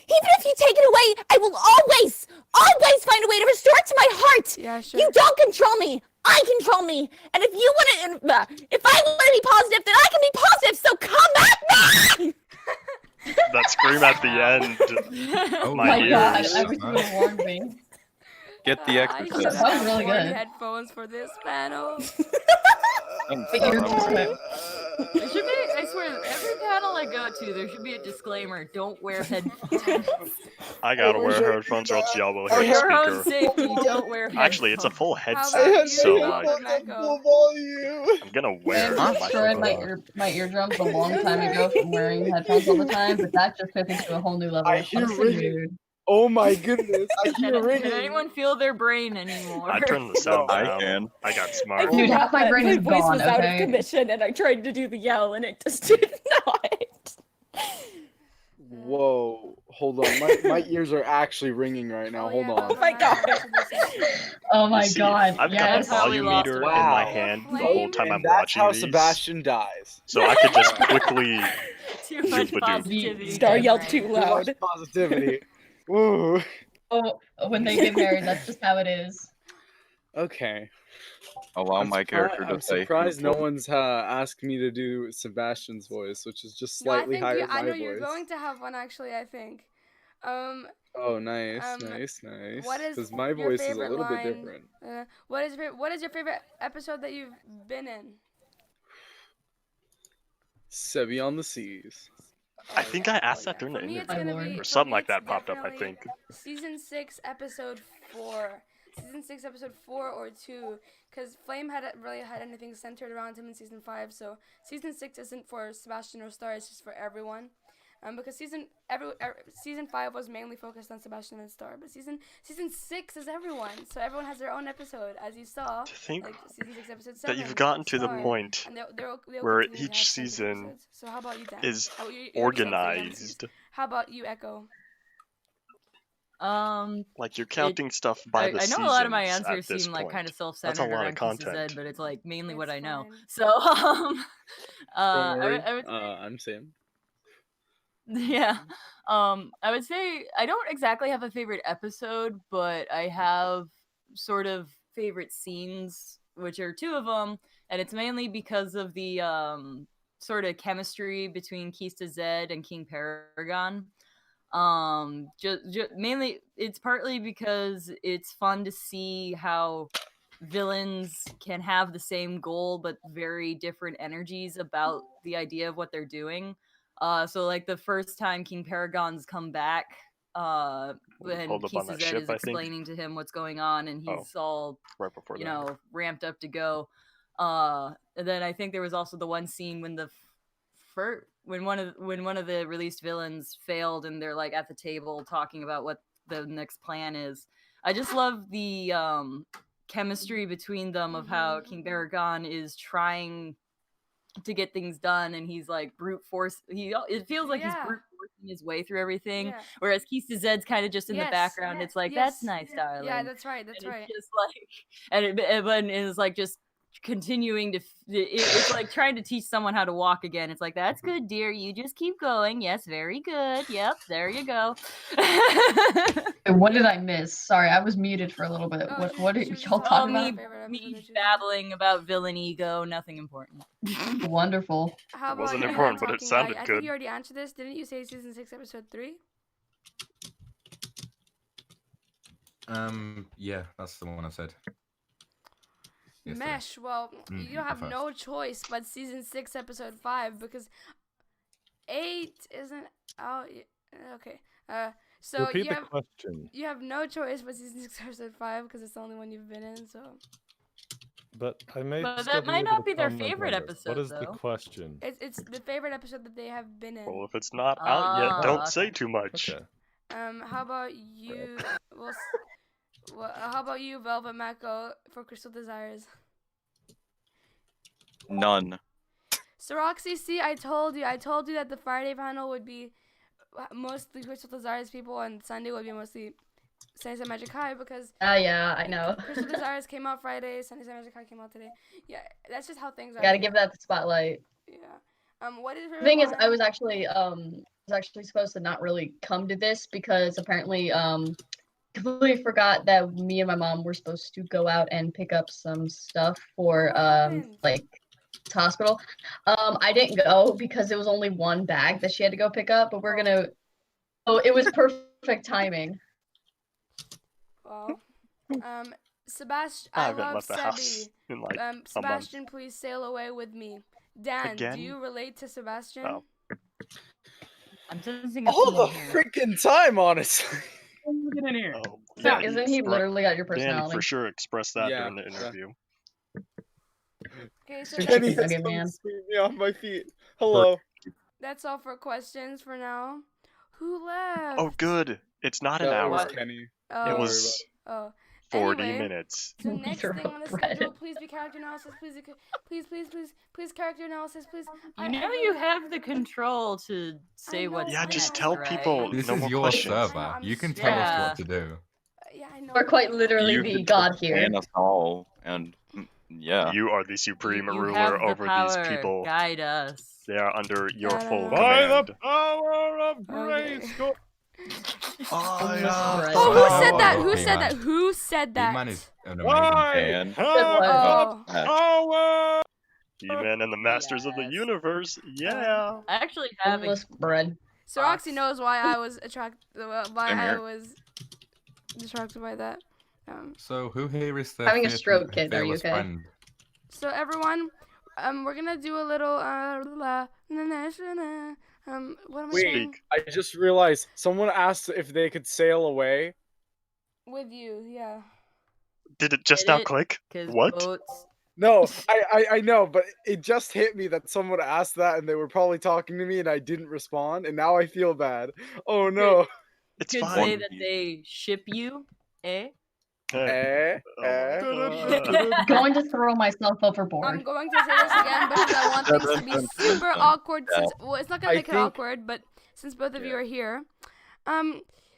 Even if you take it away, I will always find a way to restore it to my heart. Yeah, sure. You don't control me. I control me. And if you want to, if I want to be positive, then I can be positive. So come at me. That scream at the end. Oh my God, ears. I wish you would have warned me. Get the I exorcist. should That was have really worn good. headphones for this panel. The ear just went. There should be, I swear, every panel I go to, there should be a disclaimer: don't wear headphones. I gotta wear headphones or else y'all will For hear the your own speaker. safety, don't wear headphones. Actually, it's a full How headset, about you, so Velvet like, Mako? I'm gonna wear I it. destroyed my eardrums a long time ago from wearing headphones all the time, but that just took it to a whole new level. I hear Honestly, ringing. dude. Oh my goodness! I hear Can ringing. anyone feel their brain anymore? I turned the sound I down. can. I got I smart. Dude, forgot half my that brain my is voice gone, was out of okay? commission, and I tried to do the yell, and it just did not. Whoa! Hold on, my ears are actually ringing right now. Hold on. Oh my god. Oh my You see, god, I've yes. got the volume meter in my hand the whole time I'm And that's watching how these, Sebastian dies. so I could just quickly Too much zoop-a-doop. positivity. Star Jim yelled Ray. too Too much loud. positivity. Woo. Oh, when they get married, that's just how it is. Okay. Allow my character to I'm say. surprised no one's asked me to do Sebastian's voice, which is just No, I slightly think higher you, than I my know voice. you're going to have one actually. I think. Oh, nice, Um, nice. What is Because my your voice is a favorite little bit line? different. What is your favorite episode that you've been in? Sebi on the Seas. I think I asked that during the For me, it's interview, gonna be or something like it's that popped up. I definitely think. Season 6, Episode 4. Season 6, Episode 4 or 2, because Flame hadn't really had anything centered around him in Season 5, so Season 6 isn't for Sebastian or Star, it's just for everyone. Because Season 5 was mainly focused on Sebastian and Star, but Season 6 is everyone, so everyone has their own episode, as you saw. To think like Season 6, Episode 7. that you've gotten to the Star, point and they'll where continue to have each centered season episodes. So how about you, Dan? is How about you already said three MCs. organized. How about you, Echo? Like you're counting stuff by the I know seasons a lot of my at answers this seem like point. kind of That's a self-centered lot of around Kisses content. Ed, but it's like mainly what It's I know. fine. So Don't worry. I would I'm Sam. yeah. I would say I don't exactly have a favorite episode, but I have sort of favorite scenes, which are two of them, and it's mainly because of the sort of chemistry between Kista Zed and King Paragon. Just mainly it's partly because it's fun to see how villains can have the same goal but very different energies about the idea of what they're doing. So like the first time King Paragon's come back, when pulled up on Kisa that Zed ship, is I think. explaining to him what's going on, and he's all Right before you that. know ramped up to go. And then I think there was also the one scene when when one of the released villains failed, and they're like at the table talking about what the next plan is. I just love the chemistry between them of how King Paragon is trying to get things done, and he's like brute force. It feels like he's brute forcing his way through everything, Yeah. whereas Kista Zed's kind of just in the background. It's like that's nice, darling. Yeah, that's right. That's And right. it's just like, but it's like just continuing to. It's like trying to teach someone how to walk again. It's like that's good, dear. You just keep going. Yes, very good. Yep, there you go. What did I miss? Sorry, I was muted for a little bit. What did y'all talk about? Me babbling about villain ego. Nothing important. Wonderful. How about wasn't you, important, but it talking- sounded I good. think you already answered this. Didn't you say Season 6, Episode 3? Yeah, that's the one I said. Yesterday. Mesh, well, you go have first. no choice but Season 6, Episode 5, because 8 isn't out yet. Okay. So Repeat you the have question. you have no choice but Season 6, Episode 5, because it's the only one you've been in, so. But I may. But still that might able not to be their comment favorite on this. What episode, is the though. question? It's the favorite episode that they have been in. Well, if it's not out yet, don't say too much. Okay. How about you? How about you, Velvet Mako, for Crystal Desires? None. So Roxy, see, I told you that the Friday panel would be mostly Crystal Desires people, and Sunday would be mostly Sunny Magic High, because Yeah, I know. Crystal Desires came out Friday, Sunny Magic High came out today. Yeah, that's just how things are. Gotta give that the spotlight. Yeah. What is your The thing is, line? I was actually supposed to not really come to this because apparently completely forgot that me and my mom were supposed to go out and pick up some stuff for like hospital. I didn't go because it was only one bag that she had to go pick up, but we're gonna. Oh, it was perfect timing. Well, Sebastian, I I haven't love left the house Sebi. in like a month. Sebastian, please sail away with me. Dan, Again? do you relate to Sebastian? Oh. I'm sensing a All the theme here. freaking time, honestly. Get in here. Oh, Yeah, isn't he literally got your Danny personality? for sure expressed that Yeah, during the interview. Okay, so Kenny that's, has come to sweep me off my feet. Hello. that's all for questions for now. Who left? Oh, good. It's not an No, it hour. was Kenny. Oh. It Don't worry was Oh. 40 Anyway, minutes. So next You're thing on the bread. schedule, please be character analysis. Please character analysis, please. You know you have the control to say what's Yeah, just next, tell right? people This no is more your questions. server. I'm You can tell us Yeah. what to do. Yeah, I know. We're quite literally You the could god just here. ban us all, and yeah. You are the supreme You ruler have the over power. these people. Guide us. They are under your Guide full us. By the command. power of Okay. Grayskull. Bread. Oh, who said that? Power. Who said He-Man. that? Who said that? He-Man is an amazing By And have Oh. the power. He-Man and the Masters of the Yes. Universe. Yeah. I actually have a Homeless bread. So Roxy knows why I was attracted. Why Same I here. was distracted by that. So who here is the Having a stroke, kid, are you fearless okay? friend? So everyone, we're gonna do a little what am I Wait, saying? I just realized someone asked if they could sail away. With you, yeah. Did it just Get now it? click? 'Cause What? boats. No, I know, but it just hit me that someone asked that and they were probably talking to me and I didn't respond, and now I feel bad. Oh no. It's Could fine. say that they ship you, eh? Hey. Eh? Eh? I'm going to throw myself I'm overboard. going to say this again because I want things to be super awkward. Since well, it's not gonna I make it think- awkward, but since both of you Yeah. are here,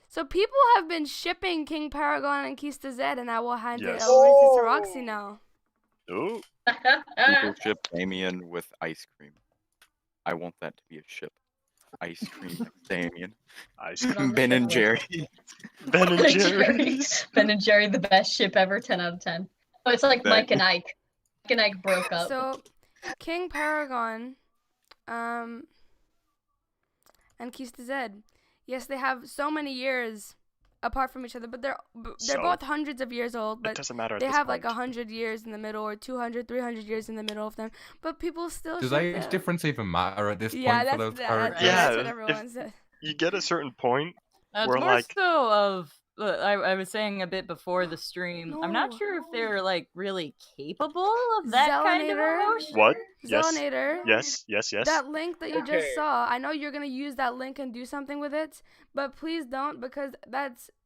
so people have been shipping King Paragon and Kista Zed, and I will hand Yes. it over to Oh. Roxy now. Ooh. People ship Damien with ice cream. I want that to be a ship. Ice cream with Damien. Ice Put on the Ben ship and list. Jerry. Ben and Ben and Jerry's. Ben and Jerry, the best ship ever, 10 out of 10. Oh, it's like Mike and Ike. Mike and Ike broke up. So, King Paragon, and Kista Zed. Yes, they have so many years apart from each other, but they're So, both hundreds of years old. It But doesn't matter at they this have like point. 100 years in the middle, or 200, 300 years in the middle of them. But people still. Does ship age them. difference even matter at this Yeah, point for that's those that's, characters? Yeah, that's what if- everyone said. You get a certain point It's where, more like, so of I was saying a bit before the stream. I'm not No. sure if they're like really capable of that kind of Zelinator? emotion. what? Yes. Zelinator. Yes. Yes. Yes. That link that you just Okay. saw, I know you're gonna use that link and do something with it, but please don't because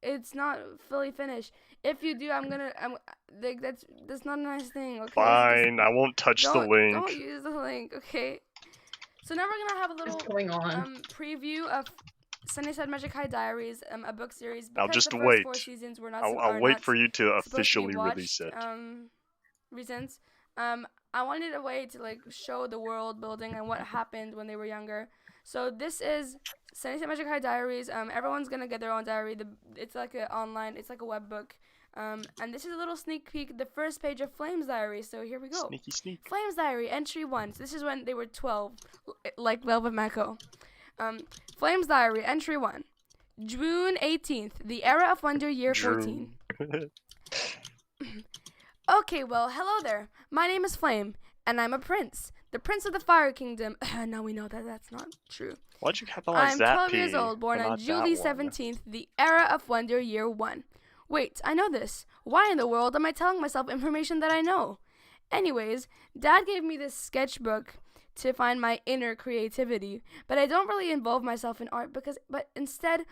it's not fully finished. If you do, I'm like that's not a nice thing. Okay. So just Fine. I won't touch the don't link. use the link. Okay. So now we're gonna have a What's little going on? preview of Sunnyside Magic High Diaries, a book series. I'll Because just the first wait. 4 seasons were not. I'll wait for you to supposed to be officially watched, release it. Reasons. I wanted a way to like show the world building and what happened when they were younger. So this is Sunnyside Magic High Diaries. Everyone's gonna get their own diary. It's like a online. It's like a web book. And this is a little sneak peek. The first page of Flame's diary. So here we go. Sneaky sneak. Flame's diary, entry 1. So this is when they were 12, like Velvet Mako. Flame's diary, entry 1. June 18th, the era of wonder, year 14. Okay, well, hello there. My name is Flame, and I'm a prince. The prince of the Fire Kingdom. Now we know that that's not true. Why'd you capitalize I'm that 12 P years old, born and on not that July one? 17th, the era of wonder, year 1. Wait, I know this. Why in the world am I telling myself information that I know? Anyways, Dad gave me this sketchbook to find my inner creativity, but I don't really involve myself in art but instead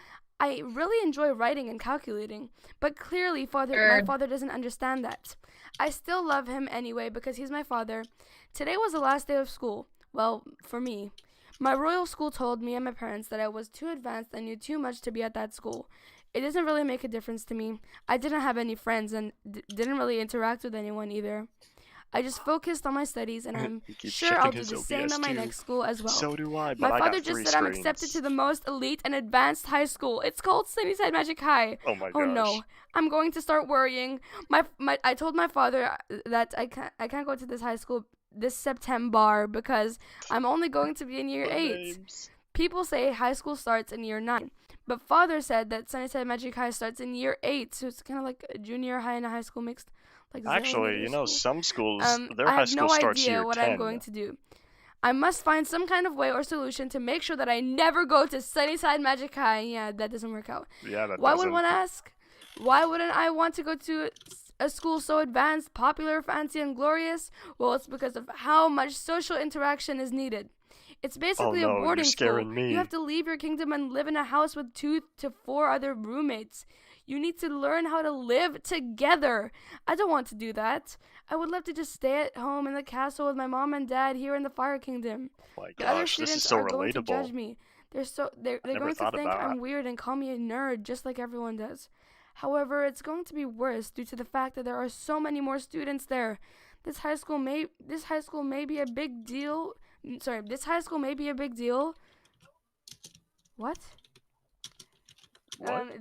I really enjoy writing and calculating. But clearly my father doesn't understand that. I still love him anyway because he's my father. Today was the last day of school. Well, for me. My royal school told me and my parents that I was too advanced and knew too much to be at that school. It doesn't really make a difference to me. I didn't have any friends and didn't really interact with anyone either. I just focused on my studies, and I'm He keeps sure I'll checking do his the same at my OBS next too. school as well. So do I, but My I father got just 3 said I'm accepted screens. to the most elite and advanced high school. It's called Sunnyside Magic High. Oh my gosh. Oh no, I'm going to start worrying. I told my father that I can't go to this high school this September because I'm only going to be in year 8. People say high school starts in year 9. But father said that Sunnyside Magic High starts in year 8, so it's kind of like a junior high and a high school mixed. Like Actually, Zelinator you know, school. some schools, their I high have school no starts idea year what 10. I'm going to do. I must find some kind of way or solution to make sure that I never go to Sunnyside Magic High. Yeah, that doesn't work out. Yeah, that Why doesn't. would one ask? Why wouldn't I want to go to a school so advanced, popular, fancy, and glorious? Well, it's because of how much social interaction is needed. It's basically no, a you're boarding school. scaring me. You have to leave your kingdom and live in a house with 2 to 4 other roommates. You need to learn how to live together. I don't want to do that. I would love to just stay at home in the castle with my mom and dad here in the Fire Kingdom. My The other gosh, this students is so are going to relatable. judge me. They're Never going to thought think about I'm it. weird and call me a nerd just like everyone does. However, it's going to be worse due to the fact that there are so many more students there. This high school may be a big deal. Sorry, this high school may be a big deal. What?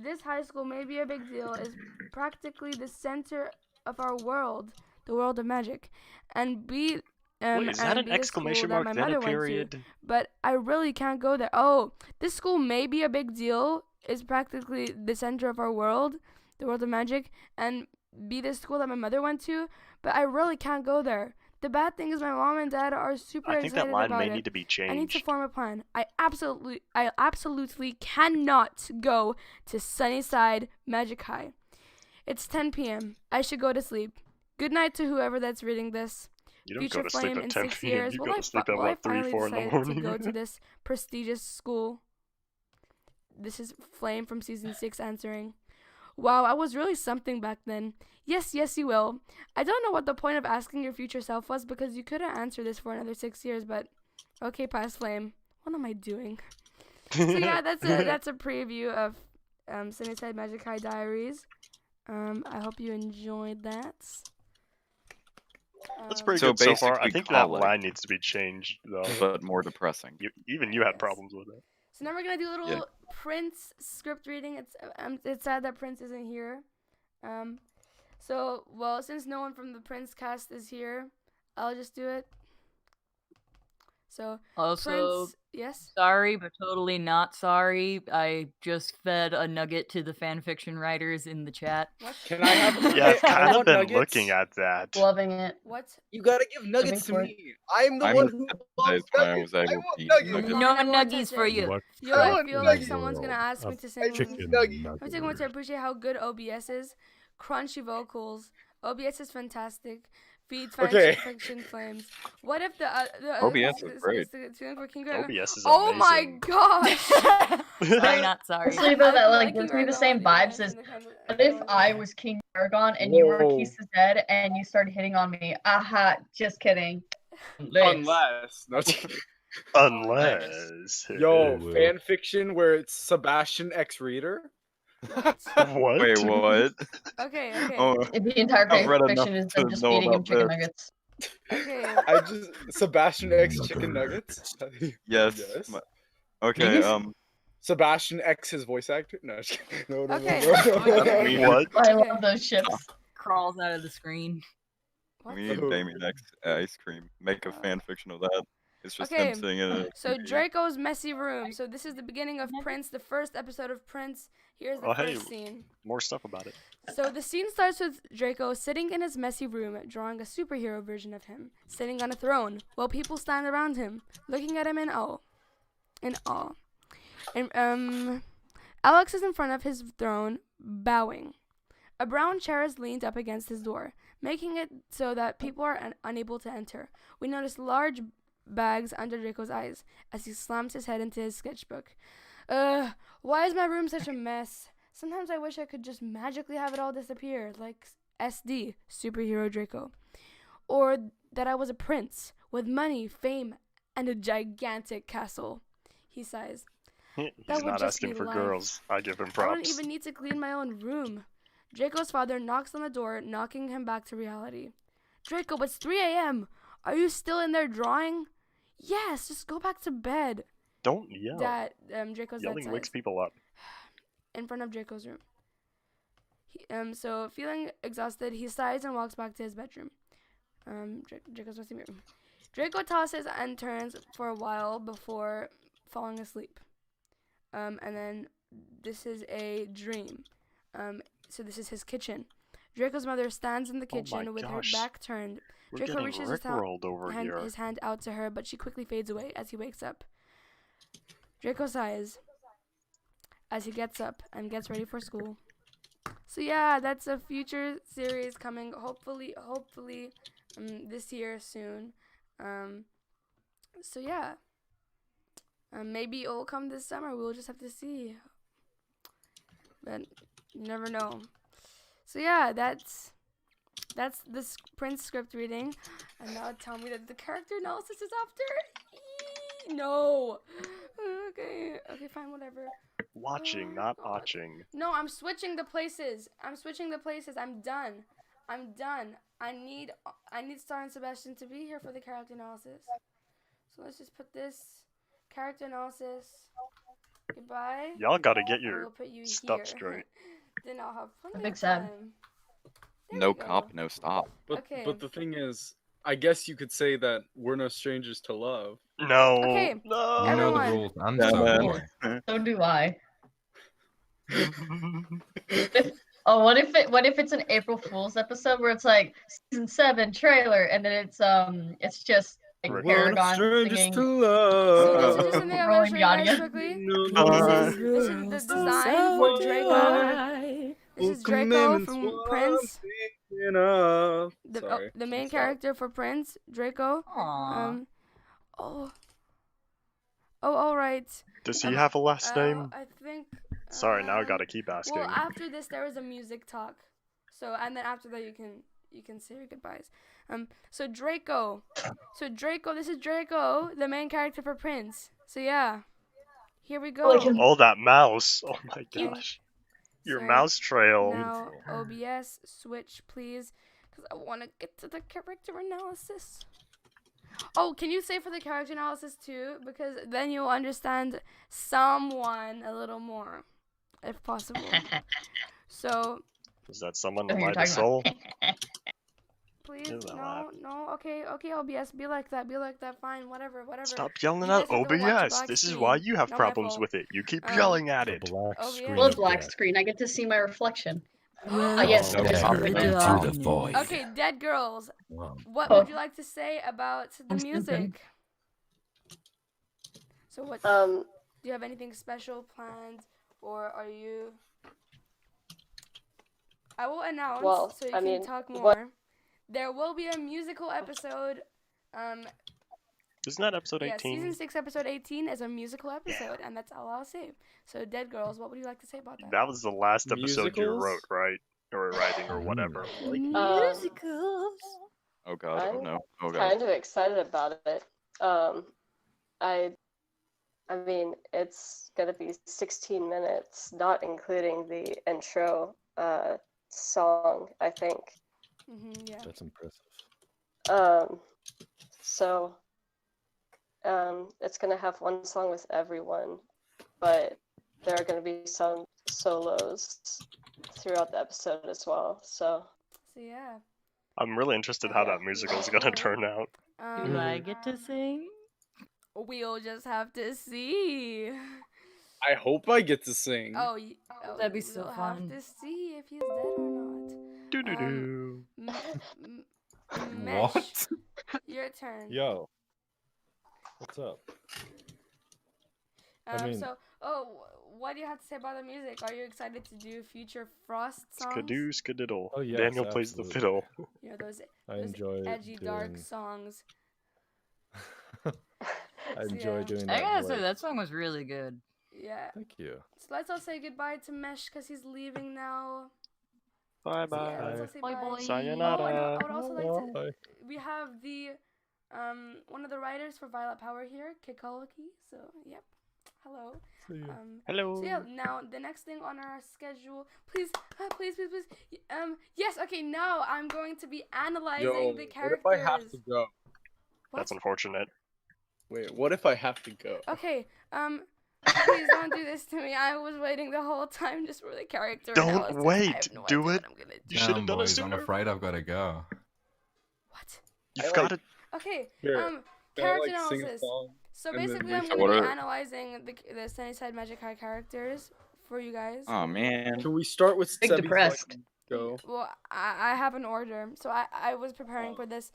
This high school may be a big deal. Is practically the center of our world, the world of magic, and Wait, is that an be the school exclamation that mark my then a mother went to. period? But I really can't go there. Oh, this school may be a big deal. Is practically the center of our world, the world of magic, and be the school that my mother went to. But I really can't go there. The bad thing is my mom and dad are super I think excited that line about may it. need to be I need to changed. form a plan. I absolutely cannot go to Sunnyside Magic High. It's 10 p.m. I should go to sleep. Good night to whoever that's reading this. You don't Future go to sleep Flame at in 10 6 p.m. years. You Will go I to sleep at will I what, 3, finally 4 in the decide morning? to go to this prestigious school? This is Flame from season 6 answering. Wow, I was really something back then. Yes, you will. I don't know what the point of asking your future self was because you couldn't answer this for another 6 years, but okay, past Flame. What am I doing? So yeah, that's a preview of Sunnyside Magic High Diaries. I hope you enjoyed that. That's pretty So good so far. I basically think that college. line needs to be changed, though. But more depressing. Even you had problems with it. So now we're gonna do a little Prince script reading. It's sad that Prince isn't here. So well, since no one from the Prince cast is here, I'll just do it. So Also, Prince, yes. sorry, but totally not sorry. I just fed a nugget to the fanfiction writers in the chat. What? Can I have? Yeah, I've I kind of want been nuggets. looking at that. Loving it. What? You gotta give nuggets to for it. me. I'm the I one missed who the loves days when I nuggets. was able I to want eat nuggets. nuggets. Fine, No I won't nuggies touch for it. you. What Yo, I want feel like nuggets. someone's gonna ask me to sing. Chicken Chicken I'm taking a moment to appreciate how good OBS is. Crunchy vocals. OBS is fantastic. Feeds Okay. fiction flames. What if the OBS is great. OBS is Oh my amazing. gosh! Sorry, not sorry. Honestly, though, that like King gives me the Aragorn same and vibes as what if I was King Aragorn and you were Whoa. Kisa Zed and you started hitting on me? Aha, just kidding. Unless. No, Unless. yo, Will. fan fiction where it's Sebastian X Reader. What? Wait, what? Okay. Oh, The entire I've read fiction enough is them to just know feeding him about chicken this. nuggets. Okay. Sebastian X chicken nuggets. Yes. Yes. Okay. Sebastian X his voice actor. No, just kidding. No. Okay. What? I Okay. love those ships. Crawls out of the screen. What? We need Damien X ice cream. Make a fan fiction of that. It's just Okay, him sitting in a So TV. Draco's messy room. So this is the beginning of Prince, the first episode of Prince. Here's the Oh, hey. first scene. More stuff about it. So the scene starts with Draco sitting in his messy room, drawing a superhero version of him, sitting on a throne, while people stand around him, looking at him in awe. And Alex is in front of his throne, bowing. A brown chair is leaned up against his door, making it so that people are unable to enter. We notice large bags under Draco's eyes as he slams his head into his sketchbook. Why is my room such a mess? Sometimes I wish I could just magically have it all disappear, like SD, superhero Draco. Or that I was a prince, with money, fame, and a gigantic castle. He sighs. He's That would not just asking be for life. girls. I give him I props. wouldn't even need to clean my own room. Draco's father knocks on the door, knocking him back to reality. Draco, it's 3 a.m. Are you still in there drawing? Yes, just go back to bed. Don't yell. Draco's Yelling dad wakes says, people up. in front of Draco's room. So feeling exhausted, he sighs and walks back to his bedroom. Draco's messy room. Draco tosses and turns for a while before falling asleep. And then this is a dream. So this is his kitchen. Draco's mother stands in the Oh my kitchen with her gosh. back turned. We're Draco getting reaches rickrolled over here. his hand out to her, but she quickly fades away as he wakes up. Draco sighs as he gets up and gets ready for school. So yeah, that's a future series coming hopefully this year soon. So yeah, maybe it'll come this summer. We'll just have to see, but you never know. So yeah, that's the Prince script reading, and now tell me that the character analysis is after. No. Okay, fine, whatever. Watching, not watching. No, I'm switching the places. I'm done. I need Star and Sebastian to be here for the character analysis. So let's just put this character analysis. Goodbye. Y'all gotta get I your will put you stuff here. straight. Then I'll have plenty Big of sad. time. No we go. cop, no stop. Okay. But the thing is, I guess you could say that we're no strangers to love. No. Okay, No. You know the everyone. rules, and so do I. So do I. Oh, what if it's an April Fool's episode where it's like season 7 trailer, and then it's just like We're Paragon strangers singing. to So this is love. just something I want to show you guys quickly. This is the design for Draco. This is Draco from Prince. The main character for Prince, Draco. Aww. All right. Does he have a last name? I think. Sorry, now I gotta keep asking. Well, after this, there is a music talk. So, and then after that, you can say your goodbyes. So Draco. This is Draco, the main character for Prince. So yeah, here we go. Oh, that mouse. Oh my gosh. Your Sorry. mouse trail. Now, OBS, switch, please. Because I want to get to the character analysis. Oh, can you say for the character analysis too? Because then you'll understand someone a little more, if possible. So. Is that someone Oh, you're like the talking soul? Please, Is that laugh? no, okay, OBS, be like that, fine, whatever. Stop yelling You at guys have to watch OBS. black This is screen. why you have Not my problems fault. with it. You keep yelling at it. Well, black screen. I get to see my reflection. Yes. Stare okay. into the void. Okay, Dead Girls, Wow. what Oh. would you like to say about the music? So what, do you have anything special planned, or are you... I will announce, Well, so you I can mean, talk more. what- There will be a musical episode, Isn't that episode yeah, 18? season 6, episode 18 is a musical episode, and that's all I'll say. So, Dead Girls, what would you like to say about that? That was the last episode you Musicals? wrote, right? Or writing or whatever. Musicals. Oh god, oh I'm no, oh god. kind of excited about it. I mean, it's gonna be 16 minutes, not including the intro song, I think. Yeah. That's impressive. So it's gonna have one song with everyone, but there are gonna be some solos throughout the episode as well. So yeah. I'm really interested how that musical is gonna turn out. Do I get to sing? We'll just have to see. I hope I get to sing. Oh, That'd be so we'll fun. have to see if he's dead or not. Doo-doo-doo. Mesh, What? your turn. Yo, what's up? I mean- What do you have to say about the music? Are you excited to do future Frost songs? Skadoo, skadiddle. Oh, yes, Daniel plays the absolutely. fiddle. You know, those I enjoy edgy, dark doing- songs. I enjoy Yeah. doing I that. gotta say voice. that song was really good. Yeah. Thank you. So let's all say goodbye to Mesh because he's leaving now. Bye So yeah, bye. let's all say Bye, bye. boy. Sayonara. Oh, I would also like to. Bye. We have the one of the writers for Violet Power here, Kikoloki. So yep. Hello. See ya. Hello. So yeah, now the next thing on our schedule, please. Yes. Okay. Now I'm going to be analyzing Yo, the what characters. if I have to go? That's unfortunate. Wait, what if I have to go? Okay. Please don't do this to me. I was waiting the whole time just for the character Don't analysis. I wait. have no Do idea it. what I'm gonna do. You should have done it boys, I'm sooner. afraid I've got to go. What? You've I got like- it. Okay. Here, Character Can I, like, sing a analysis. song? So and then basically, we I'm can- going to be What are- analyzing the Sunnyside Magic High characters for you guys. Oh man. Can we start with Big Sebby's, depressed. like, Go. Well, I have an order. So I was preparing for this.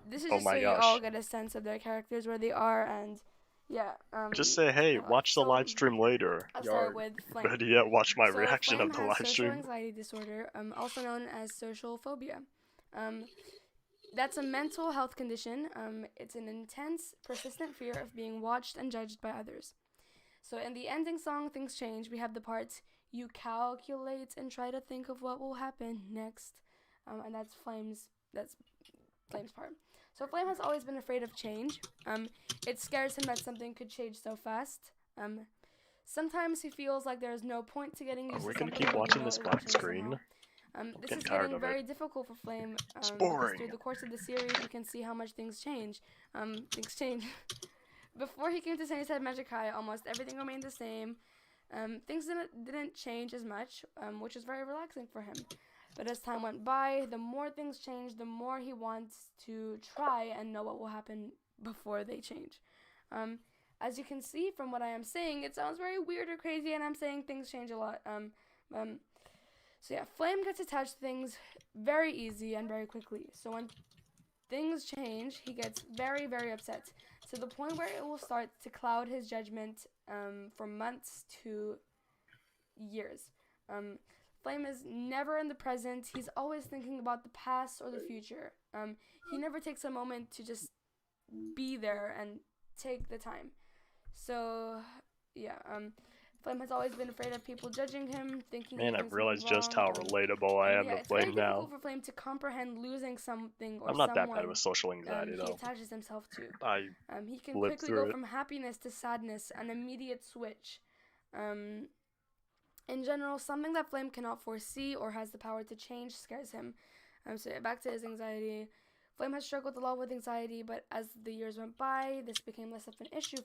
This is Oh just my so you all gosh. get a sense of their characters, where they are, and yeah. Just say, hey, watch the live stream later. I'll start with Flame. Better yet, watch my So reaction Flame of the has live social stream. anxiety disorder, also known as social phobia. That's a mental health condition. It's an intense, persistent fear of being watched and judged by others. So in the ending song, Things Change, we have the part, you calculate and try to think of what will happen next. And that's Flame's part. So Flame has always been afraid of change. It scares him that something could change so fast. Sometimes he feels like there is no point to getting used to something. Are we gonna keep watching this black screen? This is getting very difficult for Flame. It's Because boring. through the course of the series, you can see how much things change. Things change. Before he came to Sunnyside Magic High, almost everything remained the same. Things didn't change as much, which was very relaxing for him. But as time went by, the more things change, the more he wants to try and know what will happen before they change. As you can see from what I am saying, it sounds very weird or crazy, and I'm saying things change a lot. So yeah, Flame gets attached to things very easy and very quickly. So when things change, he gets very, very upset, to the point where it will start to cloud his judgment for months to years. Flame is never in the present. He's always thinking about the past or the future. He never takes a moment to just be there and take the time. So, yeah, Flame has always been afraid of people judging him, thinking Man, he's I doing realized something just wrong. how relatable I am Yeah, to it's very Flame difficult now. for Flame to comprehend losing something or I'm not that someone bad with social anxiety, he though. attaches himself to. He can lived quickly through go it. from happiness to sadness, an immediate switch. In general, something that Flame cannot foresee or has the power to change scares him. So back to his anxiety. Flame has struggled a lot with anxiety, but as the years went by, this became less of an issue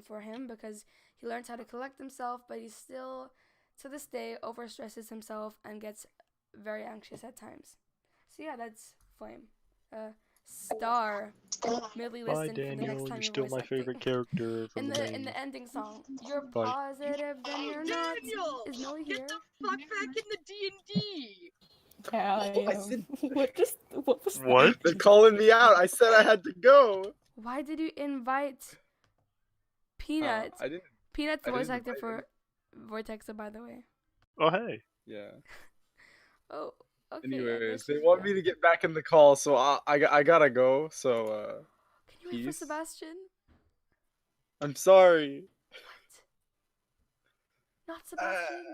for him, because he learned how to collect himself, but he still, to this day, overstresses himself and gets very anxious at times. So yeah, that's Flame. Star. Merely Bye, listen for the next Daniel. time You're your still voice my acting. favorite character from in the the main. ending song, you're Bye. positive, then you're not. Is Millie here? Get the fuck back in the D&D! Yeah, I I am. said- What was What? They're calling me out. I said I had to go. Why did you invite Peanut? I didn't. Peanut's the I voice didn't actor invite for Vortexa, by the way. Oh, hey. Yeah. Oh, okay. Anyways, they want me to get back in the call, so I gotta go. So Can you wait for peace. Sebastian? I'm sorry. Not Sebastian.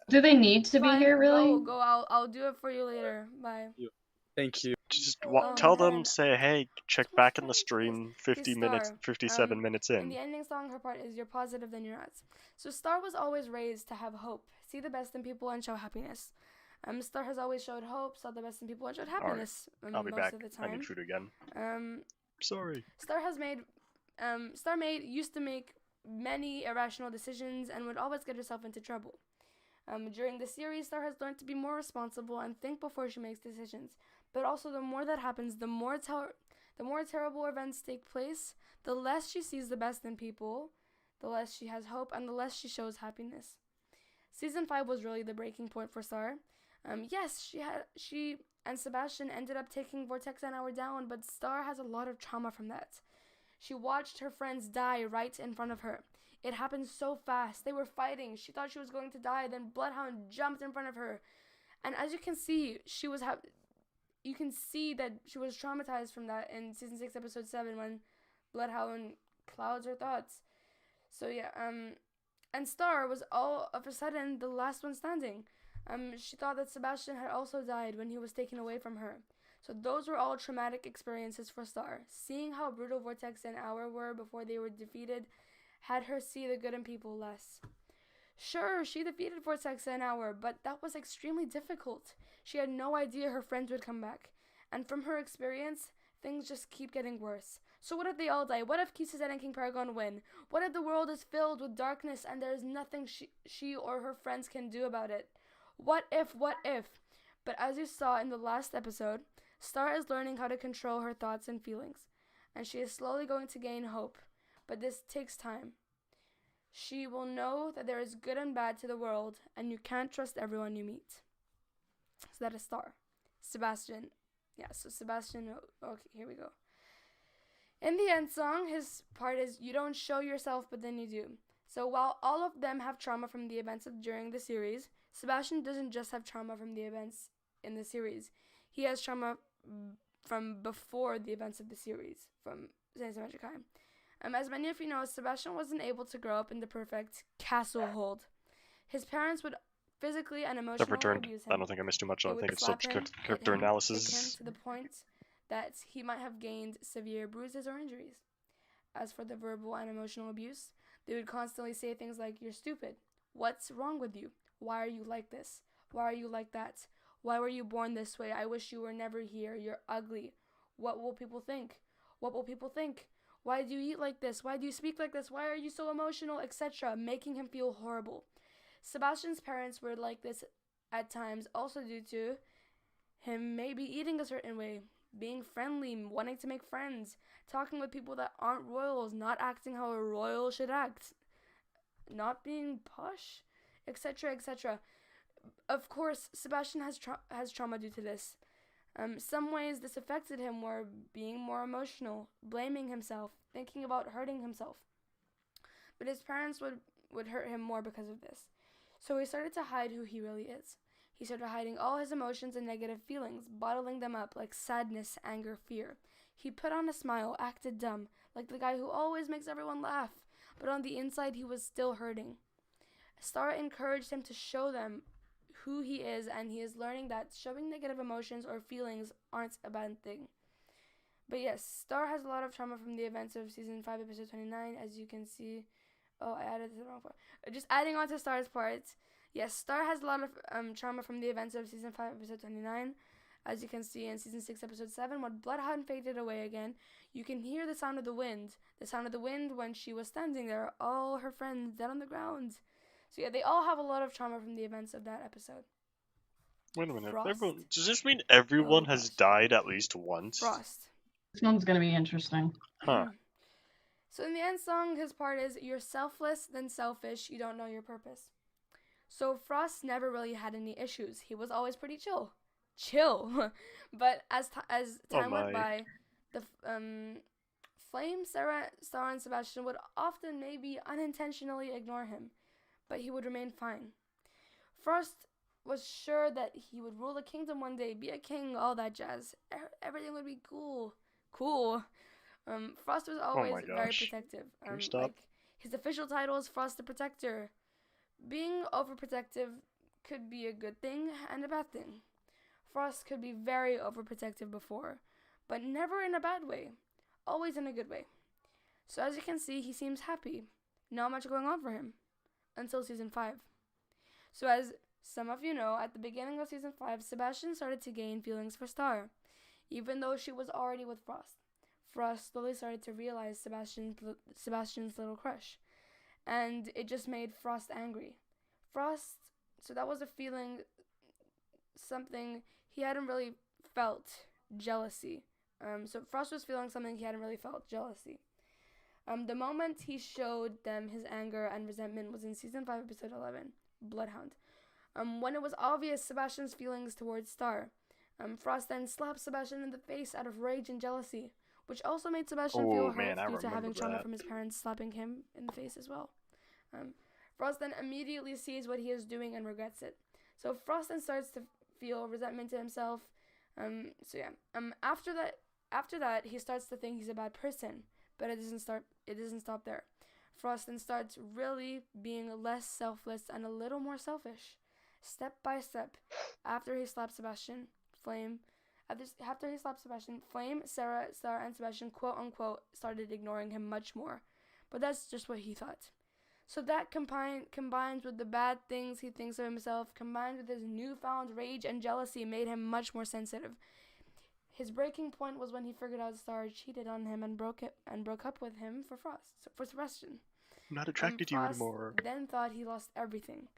Do they need to be Fine, here, really? Go. I'll do it for you later. Bye. Thank you. Just Oh, tell man. them, say, hey, check back in the stream 50 He's minutes, Star. 57 minutes In in. the ending song, her part is you're positive, then you're not. So Star was always raised to have hope, see the best in people, and show happiness. Star has always showed hope, saw the best in people, and showed happiness I'll be most back. of the I time. need food again. Sorry. Star used to make many irrational decisions and would always get herself into trouble. During the series, Star has learned to be more responsible and think before she makes decisions. But also, the more that happens, the more terrible events take place, the less she sees the best in people, the less she has hope, and the less she shows happiness. Season 5 was really the breaking point for Star. Yes, she and Sebastian ended up taking Vortex an hour down, but Star has a lot of trauma from that. She watched her friends die right in front of her. It happened so fast. They were fighting. She thought she was going to die. Then Bloodhound jumped in front of her. And as you can see, you can see that she was traumatized from that in Season 6, Episode 7, when Bloodhound clouds her thoughts. So yeah, and Star was all of a sudden the last one standing. She thought that Sebastian had also died when he was taken away from her. So those were all traumatic experiences for Star. Seeing how brutal Vortex and Hour were before they were defeated had her see the good in people less. Sure, she defeated Vortex and Hour, but that was extremely difficult. She had no idea her friends would come back. And from her experience, things just keep getting worse. So what if they all die? What if Kisa Zed and King Paragon win? What if the world is filled with darkness and there is nothing she or her friends can do about it? What if? But as you saw in the last episode, Star is learning how to control her thoughts and feelings, and she is slowly going to gain hope, but this takes time. She will know that there is good and bad to the world, and you can't trust everyone you meet. So that is Star. Sebastian. Yeah, so Sebastian, okay, here we go. In the end song, his part is, you don't show yourself, but then you do. So while all of them have trauma from the events during the series, Sebastian doesn't just have trauma from the events in the series. He has trauma from before the events of the series, from Saints Magic High. As many of you know, Sebastian wasn't able to grow up in the perfect castle hold. His parents would physically and I've emotionally returned. abuse him. I don't think I missed too much. They I would think it's still slap him, hit character him, kick him analysis. to the point that he might have gained severe bruises or injuries. As for the verbal and emotional abuse, they would constantly say things like, you're stupid. What's wrong with you? Why are you like this? Why are you like that? Why were you born this way? I wish you were never here. You're ugly. What will people think? What will people think? Why do you eat like this? Why do you speak like this? Why are you so emotional? Etc., making him feel horrible. Sebastian's parents were like this at times, also due to him maybe eating a certain way, being friendly, wanting to make friends, talking with people that aren't royals, not acting how a royal should act, not being posh, etc., etc. Of course, Sebastian has trauma due to this. Some ways this affected him were being more emotional, blaming himself, thinking about hurting himself. But his parents would hurt him more because of this. So he started to hide who he really is. He started hiding all his emotions and negative feelings, bottling them up like sadness, anger, fear. He put on a smile, acted dumb, like the guy who always makes everyone laugh, but on the inside he was still hurting. Star encouraged him to show them who he is, and he is learning that showing negative emotions or feelings aren't a bad thing. But yes, Star has a lot of trauma from the events of Season 5, Episode 29, as you can see. Oh, I added the wrong part. Just adding on to Star's part. Yes, Star has a lot of trauma from the events of Season 5, Episode 29. As you can see in Season 6, Episode 7, when Bloodhound faded away again, you can hear the sound of the wind. The sound of the wind when she was standing there, all her friends dead on the ground. So yeah, they all have a lot of trauma from the events of that episode. Wait a minute. Frost. Everyone, does this mean everyone Oh, has gosh. died at least once? Frost. This one's gonna be interesting. Huh. So in the end song, his part is, you're selfless, then selfish, you don't know your purpose. So Frost never really had any issues. He was always pretty chill. But as time went by, the Flame, Sarah, Star, and Sebastian would often maybe unintentionally ignore him, but he would remain fine. Frost was sure that he would rule the kingdom one day, be a king, all that jazz. Everything would be cool. Frost was always very protective. Like, his official title is Frost the Protector. Being overprotective could be a good thing and a bad thing. Frost could be very overprotective before, but never in a bad way. Always in a good way. So as you can see, he seems happy. Not much going on for him. Until Season 5. So as some of you know, at the beginning of Season 5, Sebastian started to gain feelings for Star, even though she was already with Frost. Frost slowly started to realize Sebastian's little crush, and it just made Frost angry. So that was a feeling, something he hadn't really felt, jealousy. So Frost was feeling something he hadn't really felt, jealousy. The moment he showed them his anger and resentment was in Season 5, Episode 11, Bloodhound. When it was obvious Sebastian's feelings towards Star, Frost then slapped Sebastian in the face out of rage and jealousy, which also made Sebastian feel hurt due to having trauma from his parents slapping him in the face as well. Frost then immediately sees what he is doing and regrets it. So Frost then starts to feel resentment to himself. After that, he starts to think he's a bad person, but it doesn't stop there. Frost then starts really being less selfless and a little more selfish, step by step. After he slapped Sebastian, Flame, Sarah, Star, and Sebastian, quote unquote, started ignoring him much more. But that's just what he thought. So that combined with the bad things he thinks of himself, combined with his newfound rage and jealousy, made him much more sensitive. His breaking point was when he figured out Star cheated on him and broke up with him for Sebastian. I'm not attracted to you anymore. Then thought he lost everything.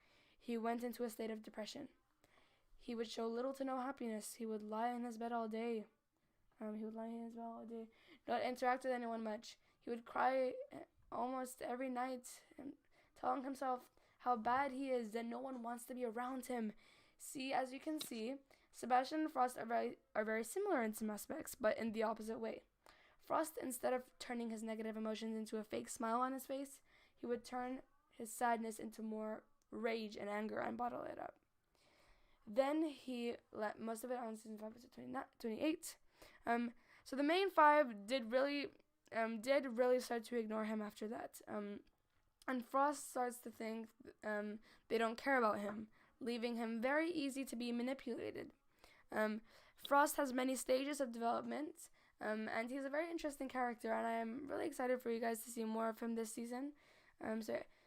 He went into a state of depression. He would show little to no happiness. He would lie in his bed all day. Not interact with anyone much. He would cry almost every night, and telling himself how bad he is, that no one wants to be around him. See, as you can see, Sebastian and Frost are very similar in some aspects, but in the opposite way. Frost, instead of turning his negative emotions into a fake smile on his face, he would turn his sadness into more rage and anger and bottle it up. Then he let most of it on season 5 episode 28. So the main 5 did really start to ignore him after that. And Frost starts to think they don't care about him, leaving him very easy to be manipulated. Frost has many stages of development, and he's a very interesting character, and I am really excited for you guys to see more of him this season.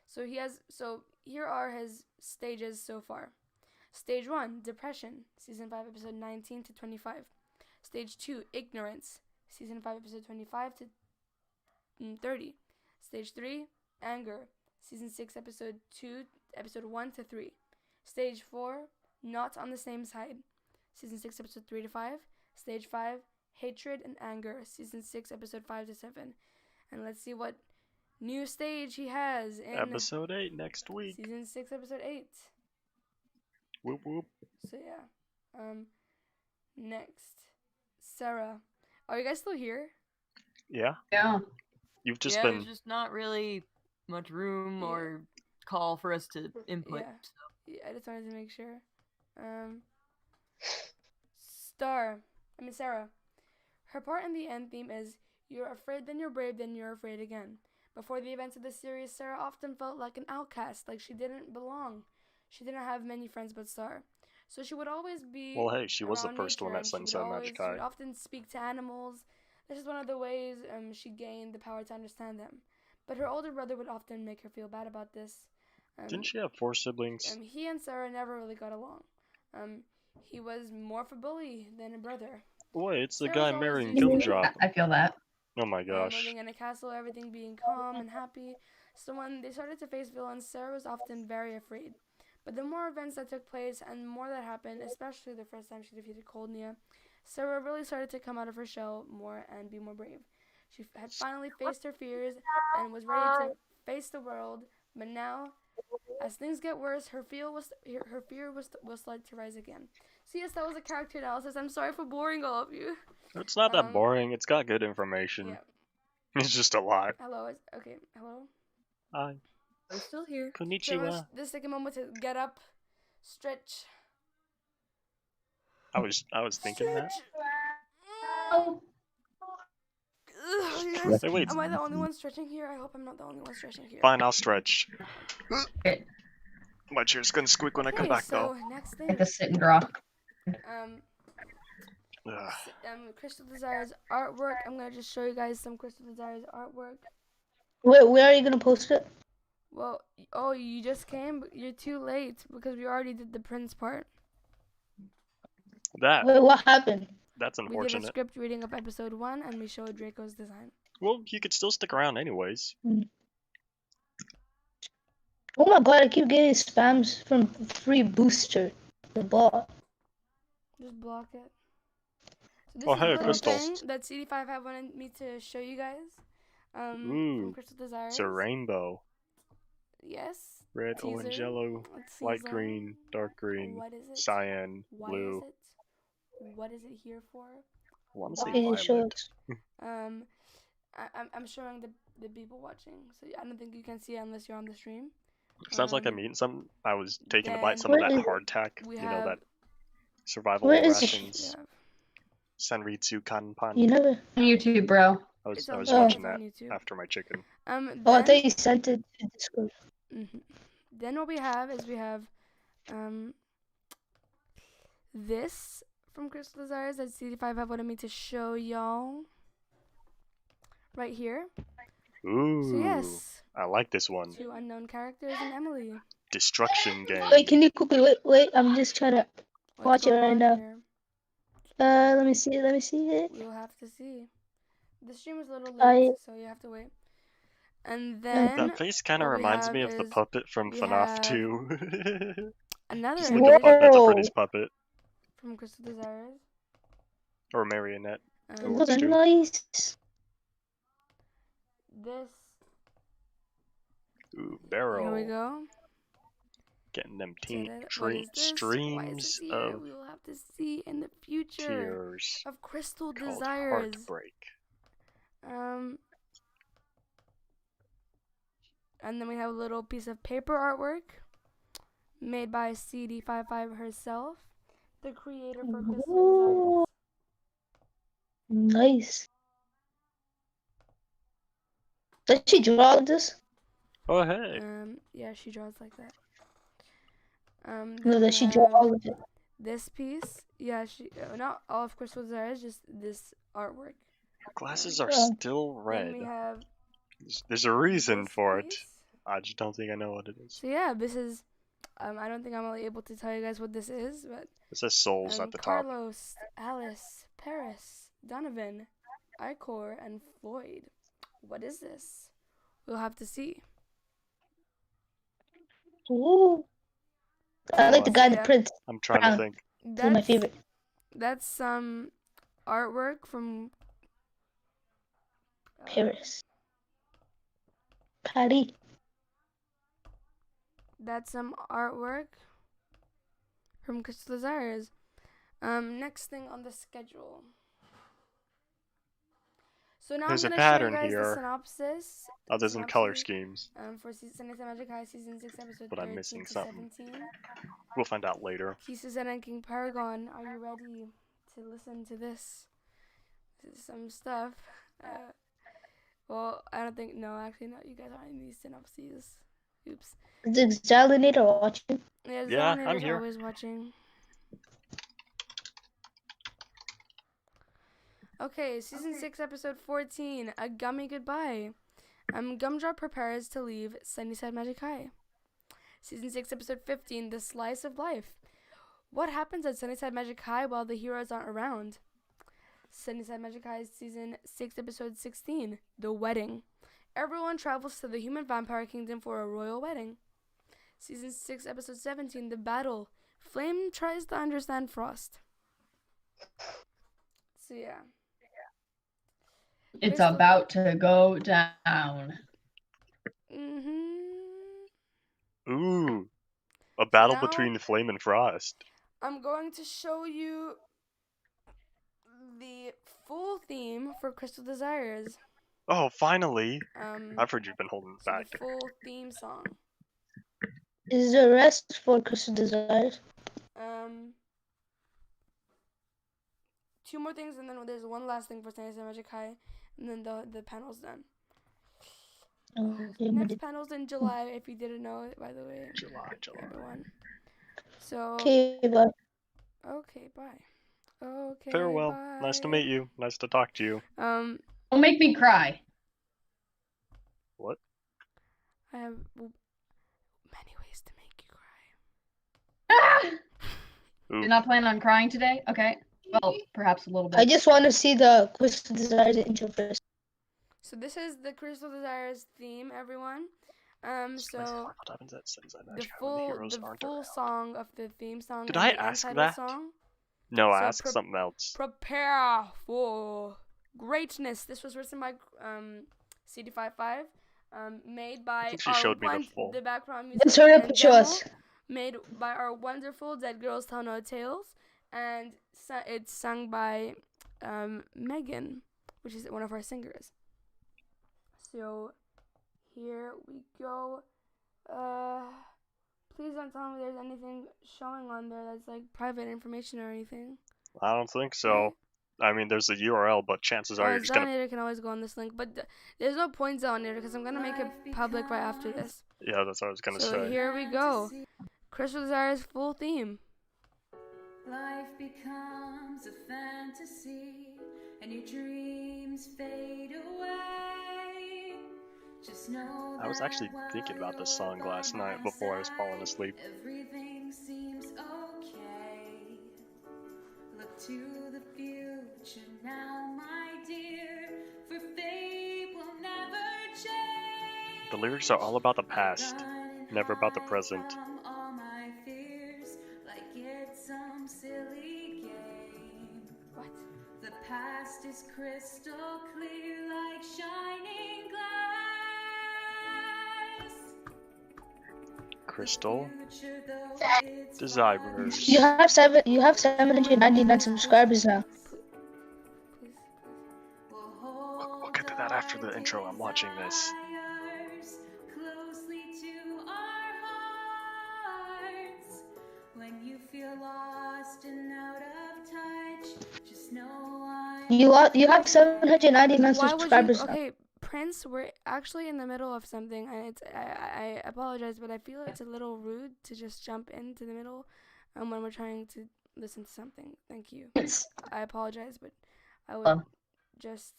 So here are his stages so far. Stage 1, depression, season 5, episode 19 to 25. Stage 2, ignorance, season 5, episode 25 to 30. Stage 3, anger, season 6, episode 1 to 3. Stage 4, not on the same side, season 6, episode 3 to 5. Stage 5, hatred and anger, season 6, episode 5 to 7. And let's see what new stage he has in episode 8 next week. Season 6, episode 8. Whoop whoop. So yeah. Next, Sarah. Are you guys still here? Yeah. Yeah. You've just yeah, been. There's just not really much room or call for us to input. Yeah. So. Yeah, I just wanted to make sure. Sarah. Her part in the end theme is, "You're afraid, then you're brave, then you're afraid again." Before the events of the series, Sarah often felt like an outcast, like she didn't belong. She didn't have many friends but Star. So she would always be Well, hey, she was the around first one nature, at and she Sunset would Magic She would High. often speak to animals. This is one of the ways she gained the power to understand them. But her older brother would often make her feel bad about this. Didn't she have 4 siblings? He and Sarah never really got along. He was more of a bully than a brother. Boy, it's the Sarah guy was always marrying used to Gumdrop. I feel that. Oh my gosh. living in a castle, everything being calm and happy. So when they started to face villains, Sarah was often very afraid. But the more events that took place and more that happened, especially the first time she defeated Coldnia, Sarah really started to come out of her shell more and be more brave. She had finally faced her fears and was ready to face the world. But now, as things get worse, her fear will start to rise again. So yes, that was a character analysis. I'm sorry for boring all of you. It's not that boring. It's got good information. Yeah. It's just a lot. Hello. Hello. Hi. I'm still here. Konnichiwa. Just take a moment to get up, stretch. I was thinking that. You guys, Hey, wait. am I the only one stretching here? I hope I'm not the only one stretching here. Fine, I'll stretch. My chair's gonna squeak when I come back, though. Next Like thing. a sit and draw. Crystal Desires artwork. I'm gonna just show you guys some Crystal Desires artwork. Where are you gonna post it? Well, you just came, but you're too late because we already did the Prince part. That. Wait, what happened? That's We did a unfortunate. script reading of episode 1, and we showed Draco's design. Well, you could still stick around anyways. Oh my god, I keep getting spams from free booster. The bot. Just block it. So this Oh, is hey, a little Crystal. thing that CD5 had wanted me to show you guys. From Ooh, Crystal Desires. it's a rainbow. Yes. Red, orange, Teaser. yellow, Let's light teaser. green, dark green, What is it? cyan, Why blue. is it? What is it here for? I want to say Okay, show violet. us. I'm showing the people watching, so I don't think you can see it unless you're on the stream. Sounds like I'm eating some. I was taking a bite some of then that hardtack. we You know, that have- survival Where is- rations. Senritsu Kanpan. You never. On YouTube, bro. I was It's I on- was it's watching on that YouTube. after my chicken. Oh, I Then, thought you sent it to Discord. Then what we have is this from Crystal Desires that CD5 have wanted me to show y'all. Right here. Ooh. So yes, I like this one. 2 unknown characters and Emily. Destruction game. Wait, can you quickly wait? I'm just trying to watch it right now. Here? Let me see it. We'll have to see. The stream is a little I- late, so you have to wait. And then That face kind of what we reminds have me of the is puppet from we FNAF have 2. another Just Emily like that's a Whoa. British puppet. from Crystal Desires. Or a marionette. Who Um, wants Those are to? nice. This. Ooh, barrel. Here we go. Getting them What is this? Why is streams this here? of We will have to see in the future tears of Crystal called Desires. Heartbreak. And then we have a little piece of paper artwork made by CD55 herself, the creator for Crystal Desires. Nice. Does she draw all of this? Oh hey. Yeah, she draws like that. No, does she draw all of it? This piece, yeah, she not all of Crystal Desires, just this artwork. Glasses are still red. Then we have There's a reason for it. I just don't think I know what it is. So yeah, this is. I don't think I'm really able to tell you guys what this is, but It says souls at the top. Carlos, Alice, Paris, Donovan, Icor, and Floyd. What is this? We'll have to see. Ooh. I like the guy in the print. I'm trying to think. That's my favorite. That's some artwork from Paris. Paris. That's some artwork from Crystal Desires. Next thing on the schedule. So now There's I'm a going to show pattern you guys here, the synopsis. other than color schemes. For Sunny Side Magic High Season 6, Episode But I'm 13 missing to something. 17. We'll find out later. Kisses and King Paragon, are you ready to listen to this? This is some stuff. Well, I don't think, no, actually, no, you guys aren't in these synopses. Oops. Is Xalinator watching? Yeah, I'm here. Always watching. Okay, Season 6, Episode 14, A Gummy Goodbye. Gumdrop prepares to leave Sunnyside Magic High. Season 6, Episode 15, The Slice of Life. What happens at Sunnyside Magic High while the heroes aren't around? Sunnyside Magic High Season 6, Episode 16, The Wedding. Everyone travels to the human vampire kingdom for a royal wedding. Season 6, Episode 17, The Battle. Flame tries to understand Frost. So yeah. It's about to go down. Ooh. A battle Now- between Flame and Frost. I'm going to show you the full theme for Crystal Desires. Oh, finally. Um, I've heard you've been holding So back. the full theme song. Is the rest for Crystal Desires? Two more things, and then there's one last thing for Sunnyside Magic High, and then the panel's done. Next panel's in July, if you didn't know it, by the way. July. Everyone. So. Okay, bye. Okay, bye. Okay. Farewell. Bye. Nice to meet you. Nice to talk to you. Don't make me cry. What? I have many ways to make you cry. You're not planning on crying today? Okay. Well, perhaps a little bit. I just want to see the Crystal Desires intro first. So this is the Crystal Desires theme, everyone. So What happens at Sunnyside the Magic High when the full heroes aren't around? song of the theme song. Did and I the ask untitled that? Song. No, So ask something else. Prepare for greatness. This was written by CD55, made by think she showed me the full. the background music. Let's hurry up and and show demo, us. Made by our wonderful Dead Girls Tell No Tales, and it's sung by Megan, which is one of our singers. So here we go. Please don't tell me there's anything showing on there that's like private information or anything. I don't think so. I mean, there's a URL, but chances are you're just gonna. Zalinator can always go on this link, but there's no point Zalinator because I'm gonna make it public right after this. Yeah, that's what I was gonna So say. here we go. Crystal Desires full theme. Life becomes a fantasy, and your dreams fade away. Just know I was actually thinking about this song last night before I was falling asleep. everything seems okay. Look to the future now, my dear, for fate will never change. The lyrics are all about the past, never about the present. All my fears, like it's some silly game. What? The past is crystal clear, like shining glass. Crystal Desires. You have 799 subscribers now. We'll get to that after the intro. I'm watching this. Closely to our hearts. When you feel lost and out of touch, just know You have 799 Why would you? subscribers now. Okay, Prince, we're actually in the middle of something, and it's I apologize, but I feel it's a little rude to just jump into the middle, when we're trying to listen to something. Thank you. I apologize, but I would just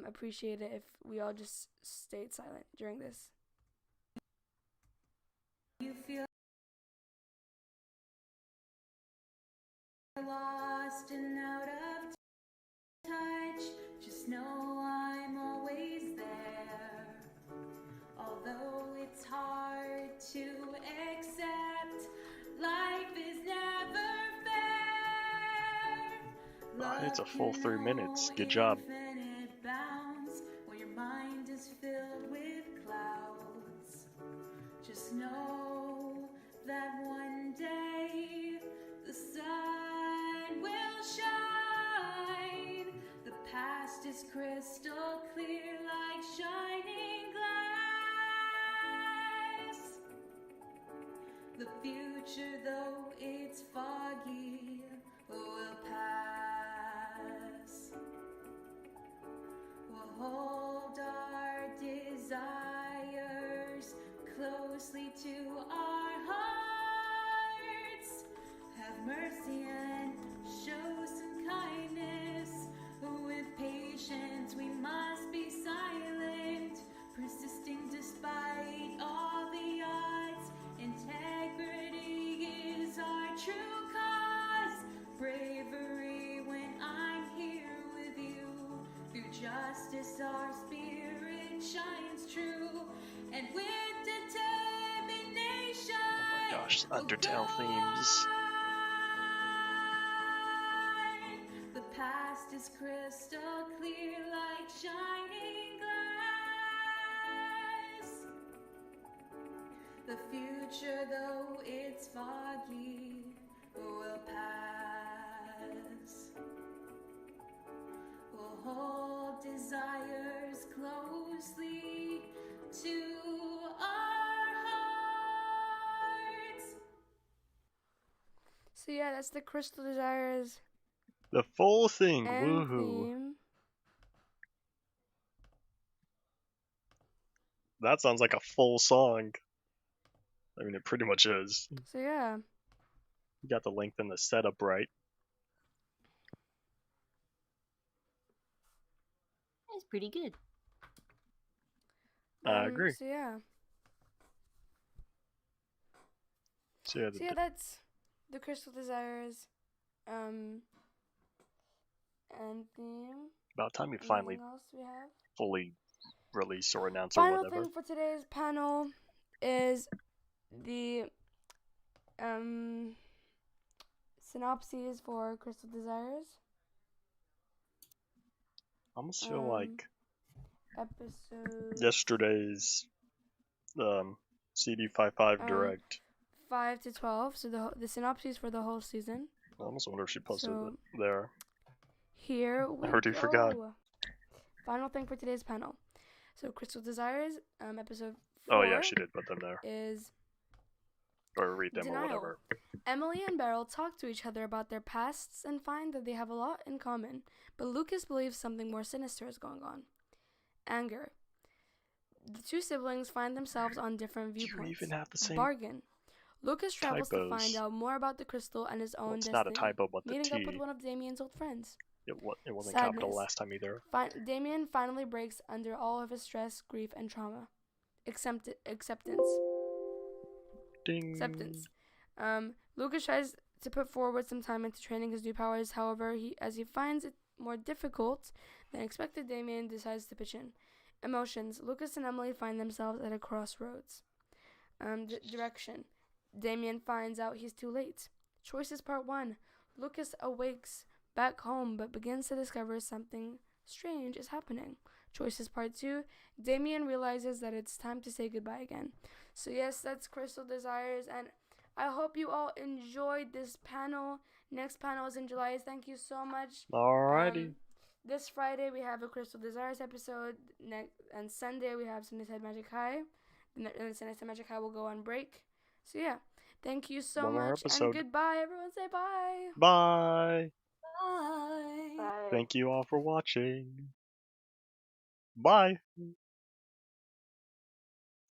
appreciate it if we all just stayed silent during this. you feel lost and out of touch, just know I'm always there. Although it's hard to accept, life is never fair. It's a full 3 minutes. Good job. Infinite bounds when your mind is filled with clouds. Just know that one day the sun will shine. The past is crystal clear like shining glass. The future, though it's foggy, will pass. We'll hold our desires closely to our hearts. Have mercy and show some kindness. With patience we must be silent, persisting despite all the odds. Integrity is our true cause. Bravery when I'm here with you. Through justice our spirit shines true. And with determination. Oh my gosh, Undertale themes. The past is crystal clear like shining glass. The future, though it's foggy, will pass. We'll hold desires closely to our hearts. So yeah, that's the Crystal Desires The full thing. end Woohoo. theme. That sounds like a full song. I mean, it pretty much is. So yeah. You got the length and the setup right. It's pretty good. I agree. So yeah. So yeah, So yeah, that's the Crystal Desires end theme. about time you finally Anything else we have? fully release or announce or Final whatever. thing for today's panel is the synopses for Crystal Desires. I almost feel like Episode yesterday's CD55 Direct. 5 to 12. So the synopses for the whole season. I almost wonder if she posted So, it there. Here we I already go. forgot. Final thing for today's panel. So Crystal Desires, episode 4. Oh yeah, she did put them there. Is or read them denial. or whatever. Emily and Beryl talk to each other about their pasts and find that they have a lot in common, but Lucas believes something more sinister is going on. Anger. The two siblings find themselves on different viewpoints. You even have the same Bargain. Lucas travels to typos. find out more about the crystal and his own It's destiny. not a typo, but the meeting up with T. one of Damien's old friends. It wasn't Sadness. capital last time either. Damien finally breaks under all of his stress, grief, and trauma. Acceptance. Ding. Acceptance. Lucas tries to put forward some time into training his new powers. However, as he finds it more difficult than expected, Damien decides to pitch in. Emotions. Lucas and Emily find themselves at a crossroads. Direction. Damien finds out he's too late. Choices part 1. Lucas awakes back home but begins to discover something strange is happening. Choices part 2. Damien realizes that it's time to say goodbye again. So yes, that's Crystal Desires, and I hope you all enjoyed this panel. Next panel is in July. Thank you so much. Alrighty. This Friday we have a Crystal Desires episode. And Sunday we have Sunnyside Magic High. And then Sunnyside Magic High will go on break. So yeah, thank you so One more much, and episode. goodbye. Everyone say bye. Bye. Bye. Bye. Thank you all for watching. Bye.